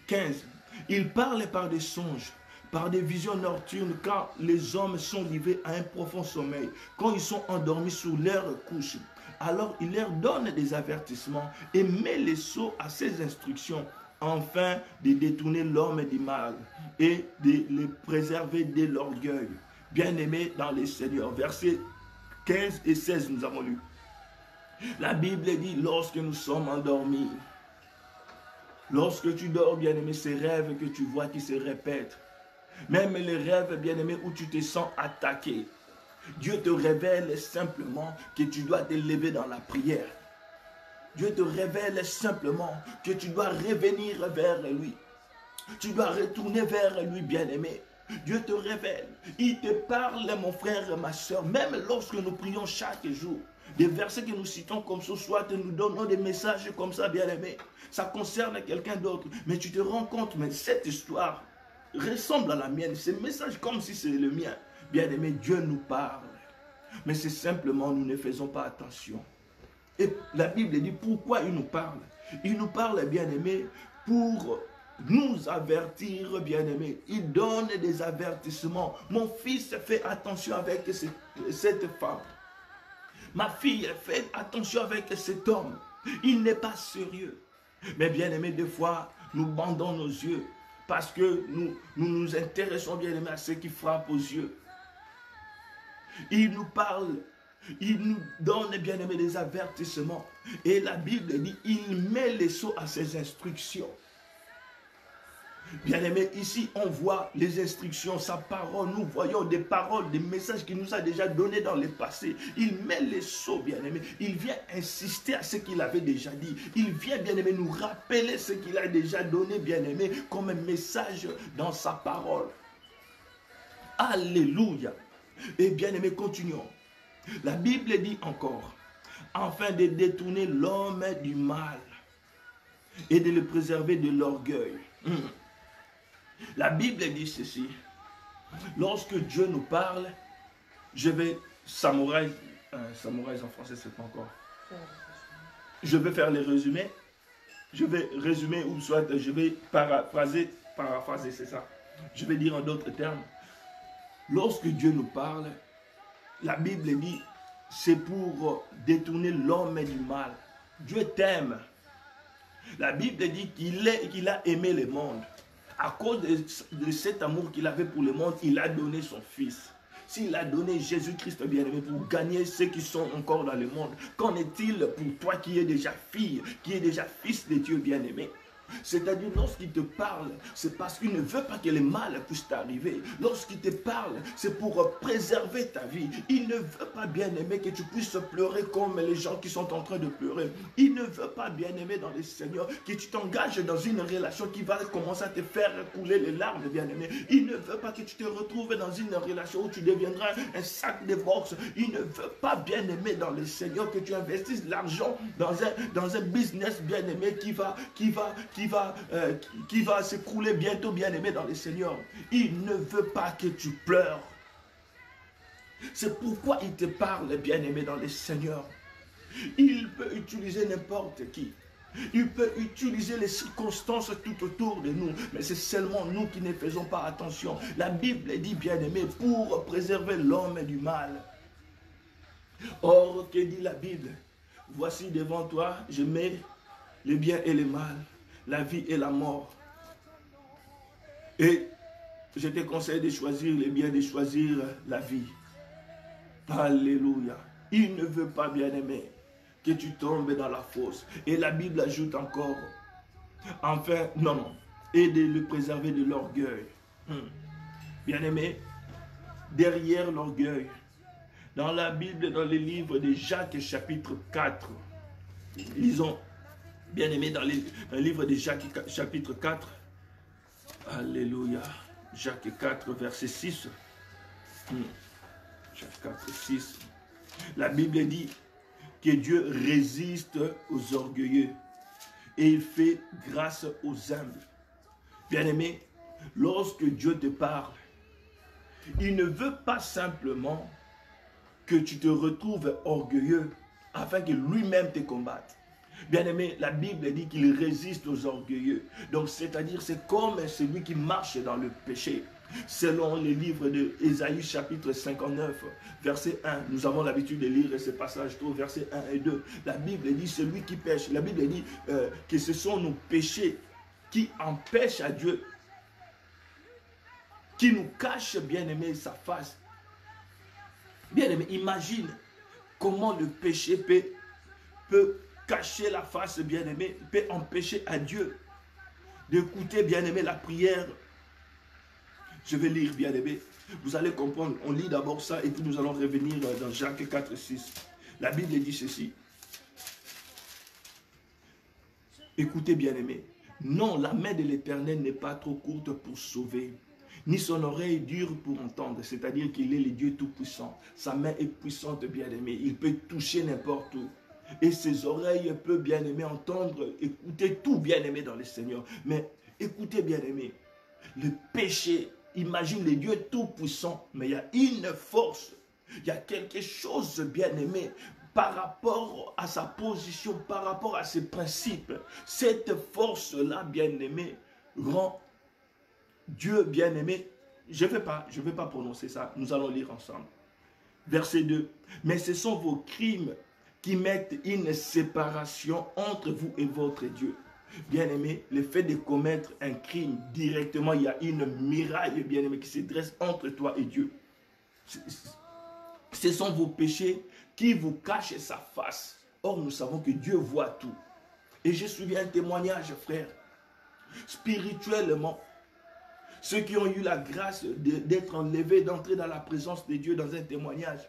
15. Il parle par des songes, par des visions nocturnes, quand les hommes sont livrés à un profond sommeil, quand ils sont endormis sous leur couche. Alors il leur donne des avertissements et met les sceaux à ses instructions, afin de détourner l'homme du mal et de les préserver de l'orgueil. Bien-aimés dans les Seigneurs. Versets 15 et 16, nous avons lu. La Bible dit, lorsque nous sommes endormis, lorsque tu dors, bien-aimé, ces rêves que tu vois qui se répètent, même les rêves, bien-aimé, où tu te sens attaqué, Dieu te révèle simplement que tu dois te lever dans la prière. Dieu te révèle simplement que tu dois revenir vers lui. Tu dois retourner vers lui, bien-aimé. Dieu te révèle. Il te parle, mon frère, ma soeur, même lorsque nous prions chaque jour. Des versets que nous citons comme ce soit, nous donnons des messages comme ça, bien-aimé. Ça concerne quelqu'un d'autre. Mais tu te rends compte, mais cette histoire ressemble à la mienne. Ce message comme si c'est le mien. Bien-aimé, Dieu nous parle. Mais c'est simplement, nous ne faisons pas attention. Et la Bible dit pourquoi il nous parle. Il nous parle, bien-aimé, pour nous avertir, bien-aimé. Il donne des avertissements. Mon fils, fais attention avec cette femme. Ma fille, fais attention avec cet homme. Il n'est pas sérieux. Mais bien-aimé, des fois, nous bandons nos yeux parce que nous intéressons, bien-aimé, à ce qui frappe aux yeux. Il nous parle. Il nous donne, bien-aimé, des avertissements. Et la Bible dit, il met les sceaux à ses instructions. Bien-aimé, ici, on voit les instructions, sa parole. Nous voyons des paroles, des messages qu'il nous a déjà donnés dans le passé. Il met les sceaux, bien-aimé. Il vient insister à ce qu'il avait déjà dit. Il vient, bien-aimé, nous rappeler ce qu'il a déjà donné, bien-aimé, comme un message dans sa parole. Alléluia. Et bien-aimé, continuons. La Bible dit encore, afin de détourner l'homme du mal et de le préserver de l'orgueil. La Bible dit ceci, lorsque Dieu nous parle, je vais, samouraï en français c'est pas encore, je vais faire les résumés, je vais résumer ou soit je vais paraphraser c'est ça, je vais dire en d'autres termes, lorsque Dieu nous parle, la Bible dit, c'est pour détourner l'homme du mal. Dieu t'aime. La Bible dit qu'il a aimé le monde. À cause de cet amour qu'il avait pour le monde, il a donné son Fils. S'il a donné Jésus-Christ bien-aimé pour gagner ceux qui sont encore dans le monde, qu'en est-il pour toi qui es déjà fille, qui es déjà fils de Dieu bien-aimé? C'est-à-dire, lorsqu'il te parle, c'est parce qu'il ne veut pas que le mal puisse t'arriver. Lorsqu'il te parle, c'est pour préserver ta vie. Il ne veut pas, bien-aimé, que tu puisses pleurer comme les gens qui sont en train de pleurer. Il ne veut pas, bien-aimé, dans le Seigneur, que tu t'engages dans une relation qui va commencer à te faire couler les larmes, bien-aimé. Il ne veut pas que tu te retrouves dans une relation où tu deviendras un sac de boxe. Il ne veut pas, bien-aimé, dans le Seigneur, que tu investisses l'argent dans un business, bien-aimé, qui va s'écrouler bientôt, bien-aimé, dans le Seigneur. Il ne veut pas que tu pleures. C'est pourquoi il te parle, bien-aimé, dans le Seigneur. Il peut utiliser n'importe qui. Il peut utiliser les circonstances tout autour de nous, mais c'est seulement nous qui ne faisons pas attention. La Bible dit, bien-aimé, pour préserver l'homme du mal. Or, que dit la Bible? Voici devant toi, je mets le bien et le mal, la vie et la mort. Et je te conseille de choisir le bien, de choisir la vie. Alléluia. Il ne veut pas, bien-aimé, que tu tombes dans la fosse. Et la Bible ajoute encore, enfin, non, et de le préserver de l'orgueil. Bien-aimé, derrière l'orgueil, dans la Bible, dans le livre de Jacques, chapitre 4, lisons, bien-aimé, dans le livre de Jacques, chapitre 4, alléluia, Jacques 4, verset 6, Jacques 4, 6, la Bible dit que Dieu résiste aux orgueilleux et il fait grâce aux humbles. Bien-aimé, lorsque Dieu te parle, il ne veut pas simplement que tu te retrouves orgueilleux afin que lui-même te combatte. Bien-aimé, la Bible dit qu'il résiste aux orgueilleux. Donc, c'est-à-dire, c'est comme celui qui marche dans le péché. Selon les livres de Ésaïe, chapitre 59, verset 1, nous avons l'habitude de lire ce passage, versets 1 et 2. La Bible dit, celui qui pêche, la Bible dit que ce sont nos péchés qui empêchent à Dieu, qui nous cachent, bien-aimé, sa face. Bien-aimé, imagine comment le péché peut cacher la face, bien-aimé, peut empêcher à Dieu d'écouter, bien-aimé, la prière. Je vais lire, bien-aimé. Vous allez comprendre. On lit d'abord ça et puis nous allons revenir dans Jacques 4, 6. La Bible dit ceci. Écoutez, bien-aimé. Non, la main de l'Éternel n'est pas trop courte pour sauver, ni son oreille dure pour entendre. C'est-à-dire qu'il est le Dieu tout-puissant. Sa main est puissante, bien-aimé. Il peut toucher n'importe où. Et ses oreilles peuvent, bien-aimé, entendre, écouter tout, bien-aimé, dans le Seigneur. Mais écoutez, bien-aimé, le péché, imagine le Dieu tout-puissant, mais il y a une force, il y a quelque chose, bien-aimé, par rapport à sa position, par rapport à ses principes. Cette force-là, bien-aimé, rend Dieu, bien-aimé, je ne vais pas prononcer ça, nous allons lire ensemble. Verset 2, mais ce sont vos crimes qui mettent une séparation entre vous et votre Dieu. Bien-aimé, le fait de commettre un crime directement, il y a une muraille, bien-aimé, qui se dresse entre toi et Dieu. Ce sont vos péchés qui vous cachent sa face. Or, nous savons que Dieu voit tout. Et j'ai suivi un témoignage, frère. Spirituellement, ceux qui ont eu la grâce d'être enlevés, d'entrer dans la présence de Dieu dans un témoignage.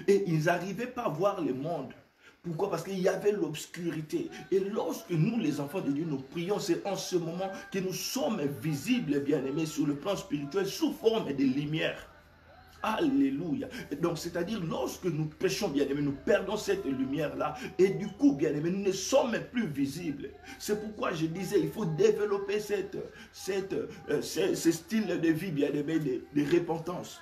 Et ils n'arrivaient pas à voir le monde. Pourquoi? Parce qu'il y avait l'obscurité. Et lorsque nous, les enfants de Dieu, nous prions, c'est en ce moment que nous sommes visibles, bien-aimés, sur le plan spirituel, sous forme de lumière. Alléluia. Donc, c'est-à-dire, lorsque nous péchons, bien-aimés, nous perdons cette lumière-là. Et du coup, bien-aimés, nous ne sommes plus visibles. C'est pourquoi je disais, il faut développer ce style de vie, bien-aimés, de repentance.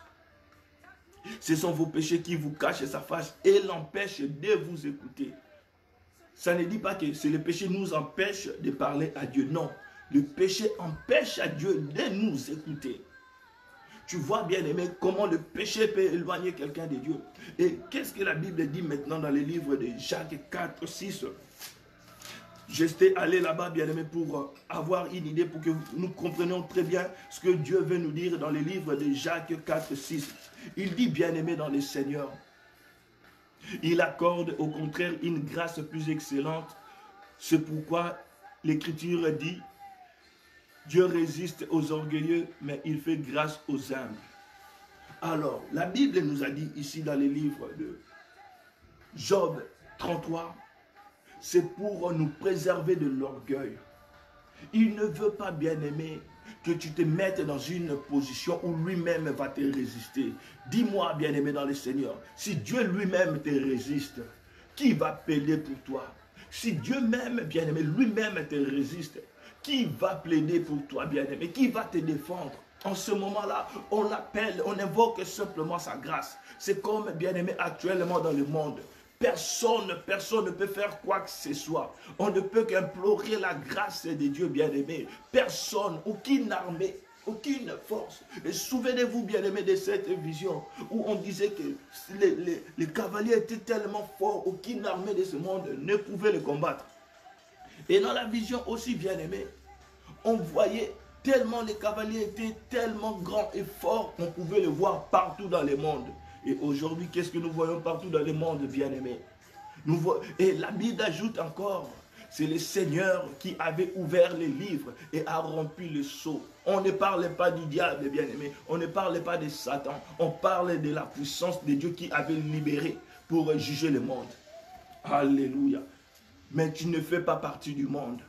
Ce sont vos péchés qui vous cachent sa face et l'empêchent de vous écouter. Ça ne dit pas que c'est le péché qui nous empêche de parler à Dieu. Non, le péché empêche à Dieu de nous écouter. Tu vois, bien aimé, comment le péché peut éloigner quelqu'un de Dieu. Et qu'est-ce que la Bible dit maintenant dans le livre de Jacques 4, 6? J'étais allé là-bas, bien aimé, pour avoir une idée, pour que nous comprenions très bien ce que Dieu veut nous dire dans le livre de Jacques 4, 6. Il dit, bien aimé dans le Seigneur, il accorde au contraire une grâce plus excellente. C'est pourquoi l'Écriture dit, Dieu résiste aux orgueilleux, mais il fait grâce aux humbles. Alors, la Bible nous a dit ici dans les livres de Job 33, c'est pour nous préserver de l'orgueil. Il ne veut pas, bien-aimé, que tu te mettes dans une position où lui-même va te résister. Dis-moi, bien-aimé dans le Seigneur, si Dieu lui-même te résiste, qui va plaider pour toi? Si Dieu même, bien-aimé, lui-même te résiste, qui va plaider pour toi, bien-aimé? Qui va te défendre? En ce moment-là, on l'appelle, on invoque simplement sa grâce. C'est comme, bien-aimé, actuellement dans le monde. Personne ne peut faire quoi que ce soit. On ne peut qu'implorer la grâce de Dieu, bien-aimé. Personne, aucune armée, aucune force. Et souvenez-vous, bien-aimé, de cette vision où on disait que les cavaliers étaient tellement forts, aucune armée de ce monde ne pouvait les combattre. Et dans la vision aussi, bien-aimé, on voyait tellement les cavaliers étaient tellement grands et forts qu'on pouvait les voir partout dans le monde. Et aujourd'hui, qu'est-ce que nous voyons partout dans le monde, bien-aimés? Et la Bible ajoute encore, c'est le Seigneur qui avait ouvert les livres et a rempli le sceau. On ne parle pas du diable, bien-aimé. On ne parle pas de Satan. On parle de la puissance de Dieu qui avait libéré pour juger le monde. Alléluia. Mais tu ne fais pas partie du monde.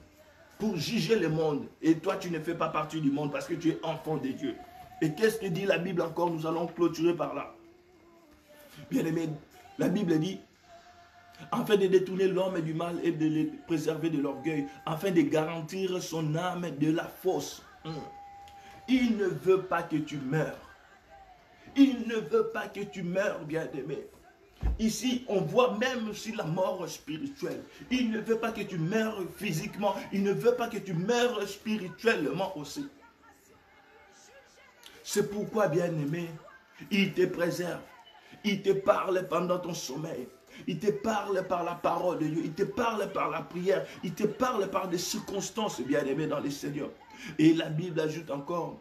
Pour juger le monde. Et toi, tu ne fais pas partie du monde parce que tu es enfant de Dieu. Et qu'est-ce que dit la Bible encore? Nous allons clôturer par là. Bien-aimé, la Bible dit, afin de détourner l'homme du mal et de le préserver de l'orgueil, afin de garantir son âme de la fausse. Il ne veut pas que tu meurs. Il ne veut pas que tu meurs, bien-aimé. Ici, on voit même aussi la mort spirituelle. Il ne veut pas que tu meurs physiquement. Il ne veut pas que tu meurs spirituellement aussi. C'est pourquoi, bien-aimé, il te préserve. Il te parle pendant ton sommeil. Il te parle par la parole de Dieu. Il te parle par la prière. Il te parle par des circonstances, bien-aimé, dans le Seigneur. Et la Bible ajoute encore,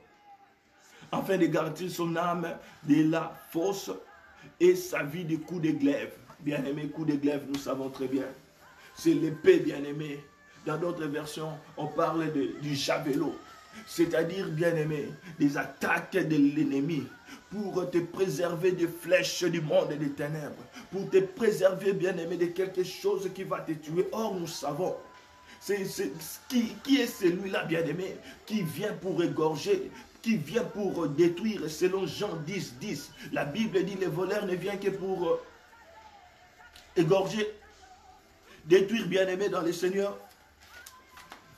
afin de garantir son âme de la fausse et sa vie des coups de glaive. Bien-aimé, coups de glaive, nous savons très bien. C'est l'épée, bien-aimé. Dans d'autres versions, on parle du javelot. C'est-à-dire, bien-aimé, des attaques de l'ennemi pour te préserver des flèches du monde et des ténèbres, pour te préserver, bien-aimé, de quelque chose qui va te tuer. Or, nous savons, qui est celui-là, bien-aimé, qui vient pour égorger, qui vient pour détruire, selon Jean 10, 10. La Bible dit, le voleur ne vient que pour égorger, détruire, bien-aimé, dans le Seigneur.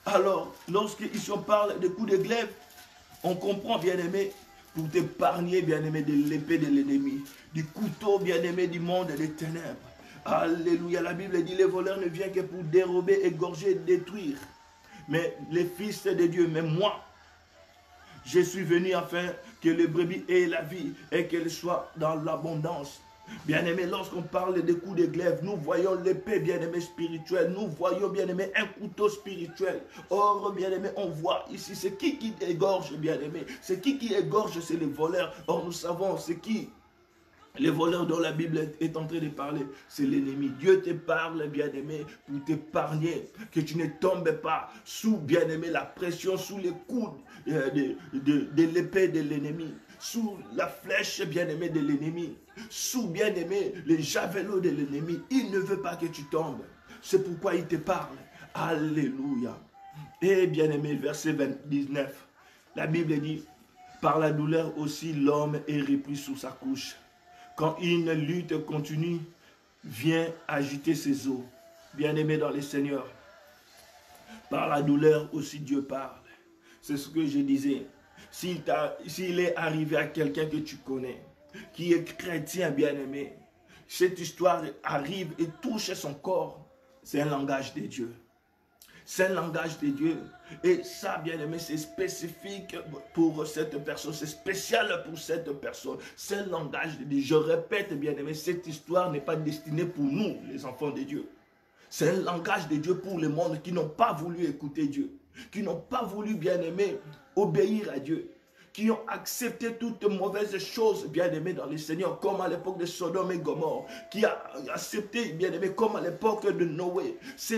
Alors, lorsqu'ici on parle de coups de glaive, on comprend, bien-aimé, pour t'épargner, bien-aimé, de l'épée de l'ennemi, du couteau, bien-aimé, du monde des ténèbres. Alléluia, la Bible dit, les voleurs ne viennent que pour dérober, égorger, détruire. Mais les fils de Dieu, mais moi, je suis venu afin que les brebis aient la vie et qu'elles soient dans l'abondance. Bien-aimé, lorsqu'on parle des coups de glaive, nous voyons l'épée, bien-aimé, spirituelle. Nous voyons, bien-aimé, un couteau spirituel. Or, bien-aimé, on voit ici, c'est qui égorge, bien-aimé? C'est qui égorge? C'est les voleurs. Or, nous savons, c'est qui? Les voleurs dont la Bible est en train de parler, c'est l'ennemi. Dieu te parle, bien-aimé, pour t'épargner, que tu ne tombes pas sous, bien-aimé, la pression, sous les coups de l'épée de l'ennemi, sous la flèche, bien-aimé, de l'ennemi, sous, bien-aimé, les javelots de l'ennemi. Il ne veut pas que tu tombes. C'est pourquoi il te parle. Alléluia. Et, bien-aimé, verset 19, la Bible dit, par la douleur aussi, l'homme est repris sous sa couche. Quand une lutte continue, vient agiter ses eaux. Bien-aimé dans le Seigneur, par la douleur aussi Dieu parle. C'est ce que je disais. S'il est arrivé à quelqu'un que tu connais, qui est chrétien, bien-aimé, cette histoire arrive et touche son corps, c'est un langage de Dieu. C'est un langage de Dieu. Et ça, bien-aimé, c'est spécifique pour cette personne. C'est spécial pour cette personne. C'est un langage de Dieu. Je répète, bien-aimé, cette histoire n'est pas destinée pour nous, les enfants de Dieu. C'est un langage de Dieu pour le monde qui n'ont pas voulu écouter Dieu. Qui n'ont pas voulu, bien-aimé, obéir à Dieu. qui ont accepté toutes mauvaises choses, bien-aimés dans le Seigneur, comme à l'époque de Sodome et Gomorrhe, qui a accepté, bien-aimés, comme à l'époque de Noé. Ce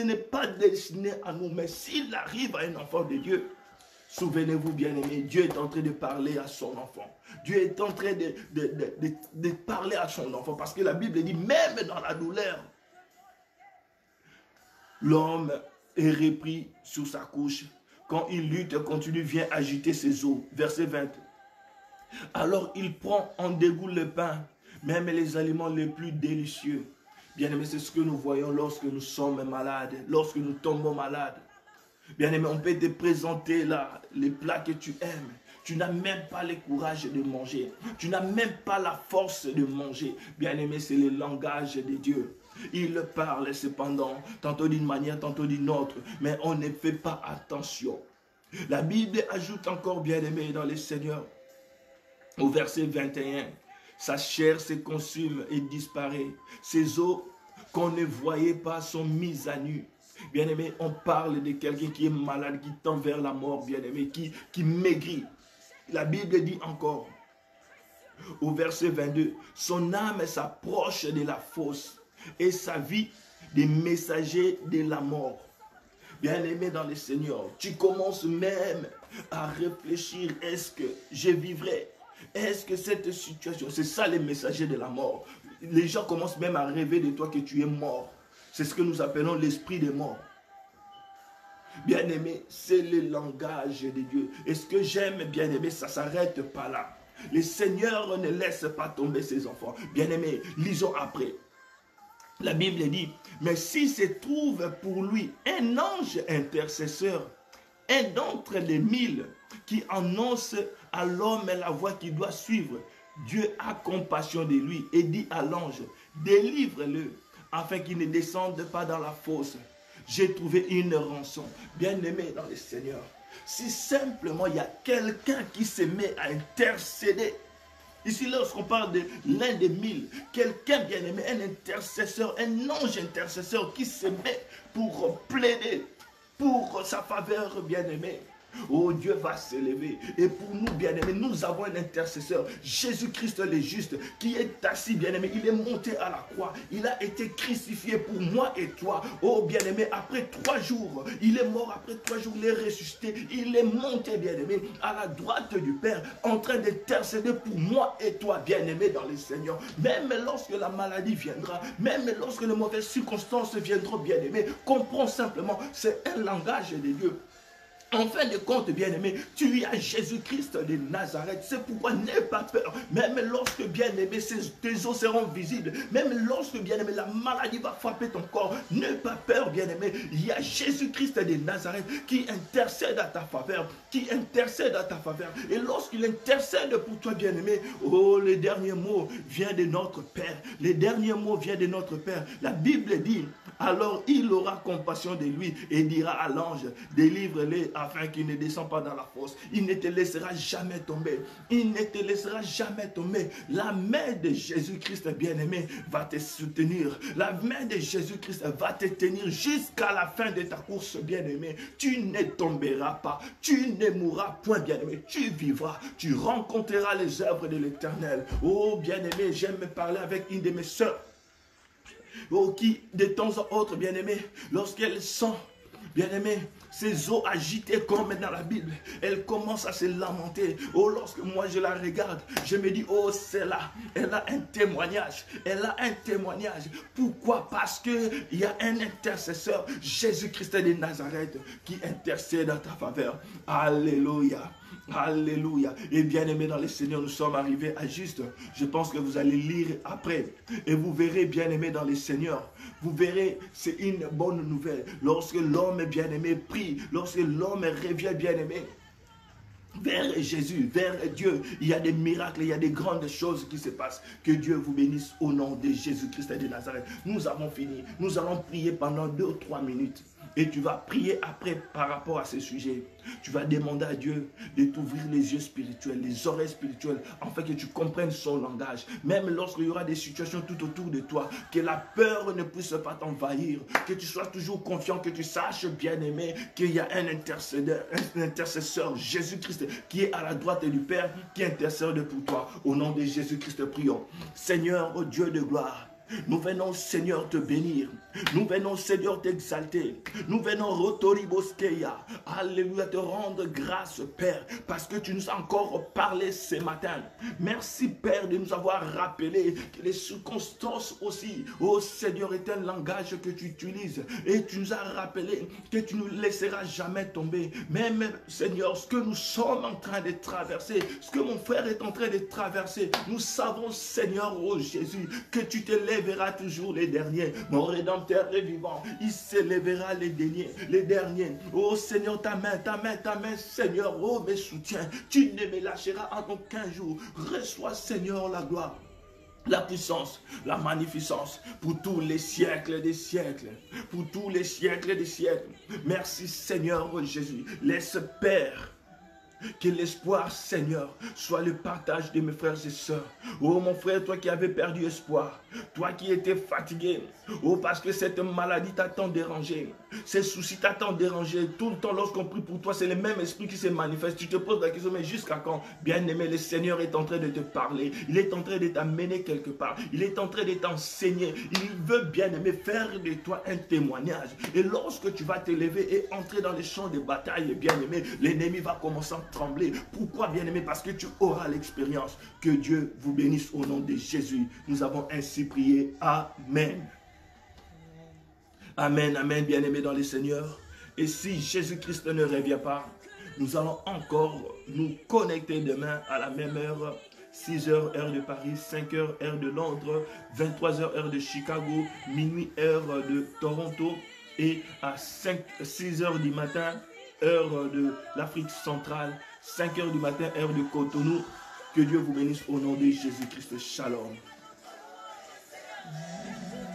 n'est pas destiné à nous, mais s'il arrive à un enfant de Dieu, souvenez-vous, bien-aimés, Dieu est en train de parler à son enfant. Dieu est en train de parler à son enfant, parce que la Bible dit, même dans la douleur, l'homme est repris sur sa couche. Quand il lutte, continue, vient agiter ses os. Verset 20. Alors il prend en dégoût le pain, même les aliments les plus délicieux. Bien-aimé, c'est ce que nous voyons lorsque nous sommes malades, lorsque nous tombons malades. Bien-aimé, on peut te présenter là les plats que tu aimes. Tu n'as même pas le courage de manger. Tu n'as même pas la force de manger. Bien-aimé, c'est le langage de Dieu. Il parle cependant, tantôt d'une manière, tantôt d'une autre, mais on ne fait pas attention. La Bible ajoute encore, bien-aimé, dans le Seigneur, au verset 21, sa chair se consume et disparaît. Ses os qu'on ne voyait pas sont mis à nu. Bien-aimé, on parle de quelqu'un qui est malade, qui tend vers la mort, bien-aimé, qui maigrit. La Bible dit encore, au verset 22, son âme s'approche de la fosse et sa vie des messagers de la mort. Bien-aimé dans le Seigneur, tu commences même à réfléchir, est-ce que je vivrai? Est-ce que cette situation, c'est ça les messagers de la mort? Les gens commencent même à rêver de toi que tu es mort. C'est ce que nous appelons l'esprit des morts. Bien-aimé, c'est le langage de Dieu. Et ce que j'aime, bien-aimé, ça ne s'arrête pas là. Le Seigneur ne laisse pas tomber ses enfants. Bien-aimé, lisons après. La Bible dit, mais s'il se trouve pour lui un ange intercesseur, un d'entre les 1000 qui annonce à l'homme la voie qu'il doit suivre, Dieu a compassion de lui et dit à l'ange, délivre-le, afin qu'il ne descende pas dans la fosse. J'ai trouvé une rançon. Bien-aimé dans le Seigneur, si simplement il y a quelqu'un qui se met à intercéder, ici lorsqu'on parle de l'un des 1000, quelqu'un bien-aimé, un intercesseur, un ange intercesseur qui se met pour plaider pour sa faveur, bien-aimé. Oh, Dieu va s'élever. Et pour nous, bien-aimés, nous avons un intercesseur, Jésus-Christ le juste, qui est assis, bien-aimé. Il est monté à la croix. Il a été crucifié pour moi et toi. Oh, bien-aimé, après 3 jours, il est mort. Après 3 jours, il est ressuscité. Il est monté, bien-aimé, à la droite du Père, en train d'intercéder pour moi et toi, bien-aimé, dans le Seigneur. Même lorsque la maladie viendra, même lorsque les mauvaises circonstances viendront, bien-aimé, comprends simplement, c'est un langage de Dieu. En fin de compte, bien-aimé, tu as Jésus-Christ de Nazareth. C'est pourquoi n'aie pas peur. Même lorsque, bien-aimé, tes os seront visibles. Même lorsque, bien-aimé, la maladie va frapper ton corps. N'aie pas peur, bien-aimé. Il y a Jésus-Christ de Nazareth qui intercède à ta faveur. Qui intercède à ta faveur. Et lorsqu'il intercède pour toi, bien-aimé, oh, le dernier mot vient de notre Père. Le dernier mot vient de notre Père. La Bible dit, alors il aura compassion de lui et dira à l'ange, délivre-le afin qu'il ne descende pas dans la fosse. Il ne te laissera jamais tomber. Il ne te laissera jamais tomber. La main de Jésus-Christ bien-aimé va te soutenir. La main de Jésus-Christ va te tenir jusqu'à la fin de ta course bien-aimé. Tu ne tomberas pas. Tu ne mourras point bien-aimé. Tu vivras. Tu rencontreras les œuvres de l'Éternel. Oh bien-aimé, j'aime parler avec une de mes sœurs. Oh, qui de temps en autre, bien-aimé, lorsqu'elle sent, bien-aimé, ses os agités comme dans la Bible, elle commence à se lamenter. Oh, lorsque moi je la regarde, je me dis, oh, c'est là, elle a un témoignage. Elle a un témoignage. Pourquoi? Parce qu'il y a un intercesseur, Jésus-Christ de Nazareth, qui intercède en ta faveur. Alléluia. Alléluia. Et bien aimé dans le Seigneur, nous sommes arrivés à juste. Je pense que vous allez lire après. Et vous verrez, bien aimé dans le Seigneur. Vous verrez, c'est une bonne nouvelle. Lorsque l'homme bien aimé prie, lorsque l'homme revient bien aimé vers Jésus, vers Dieu, il y a des miracles, il y a des grandes choses qui se passent. Que Dieu vous bénisse au nom de Jésus-Christ de Nazareth. Nous avons fini. Nous allons prier pendant 2 ou 3 minutes. Et tu vas prier après par rapport à ces sujets. Tu vas demander à Dieu de t'ouvrir les yeux spirituels, les oreilles spirituelles, afin que tu comprennes son langage. Même lorsqu'il y aura des situations tout autour de toi, que la peur ne puisse pas t'envahir, que tu sois toujours confiant, que tu saches, bien-aimé, qu'il y a un intercesseur, Jésus-Christ, qui est à la droite du Père, qui intercède pour toi. Au nom de Jésus-Christ, prions. Seigneur, oh Dieu de gloire, nous venons, Seigneur, te bénir. Nous venons, Seigneur, t'exalter. Nous venons, Rotoriboskeya. Alléluia, te rendre grâce, Père, parce que tu nous as encore parlé ce matin. Merci, Père, de nous avoir rappelé que les circonstances aussi, oh Seigneur, est un langage que tu utilises. Et tu nous as rappelé que tu ne nous laisseras jamais tomber. Même, Seigneur, ce que nous sommes en train de traverser, ce que mon frère est en train de traverser, nous savons, Seigneur, oh Jésus, que tu te lèveras toujours les derniers. Mon Rédempteur est vivant. Il se lèvera les derniers. Oh Seigneur, ta main, Seigneur, oh mes soutiens. Tu ne me lâcheras en aucun jour. Reçois, Seigneur, la gloire, la puissance, la magnificence pour tous les siècles des siècles. Pour tous les siècles des siècles. Merci, Seigneur, oh Jésus. Laisse, Père, que l'espoir, Seigneur, soit le partage de mes frères et sœurs. Oh mon frère, toi qui avais perdu espoir, toi qui étais fatigué, oh parce que cette maladie t'a tant dérangé, ces soucis t'a tant dérangé, tout le temps lorsqu'on prie pour toi, c'est le même esprit qui se manifeste. Tu te poses la question, mais jusqu'à quand? Bien-aimé, le Seigneur est en train de te parler, il est en train de t'amener quelque part, il est en train de t'enseigner, il veut, bien-aimé, faire de toi un témoignage. Et lorsque tu vas t'élever et entrer dans les champs de bataille, bien-aimé, l'ennemi va commencer à trembler. Pourquoi, bien-aimé? Parce que tu auras l'expérience. Que Dieu vous bénisse au nom de Jésus. Nous avons ainsi prié. Amen. Amen, amen, bien-aimé dans le Seigneur. Et si Jésus-Christ ne revient pas, nous allons encore nous connecter demain à la même heure. 6h heure de Paris, 5h heure de Londres, 23h heure de Chicago, minuit heure de Toronto et à 6h du matin heure de l'Afrique centrale, 5h du matin, heure de Cotonou. Que Dieu vous bénisse au nom de Jésus-Christ. Shalom.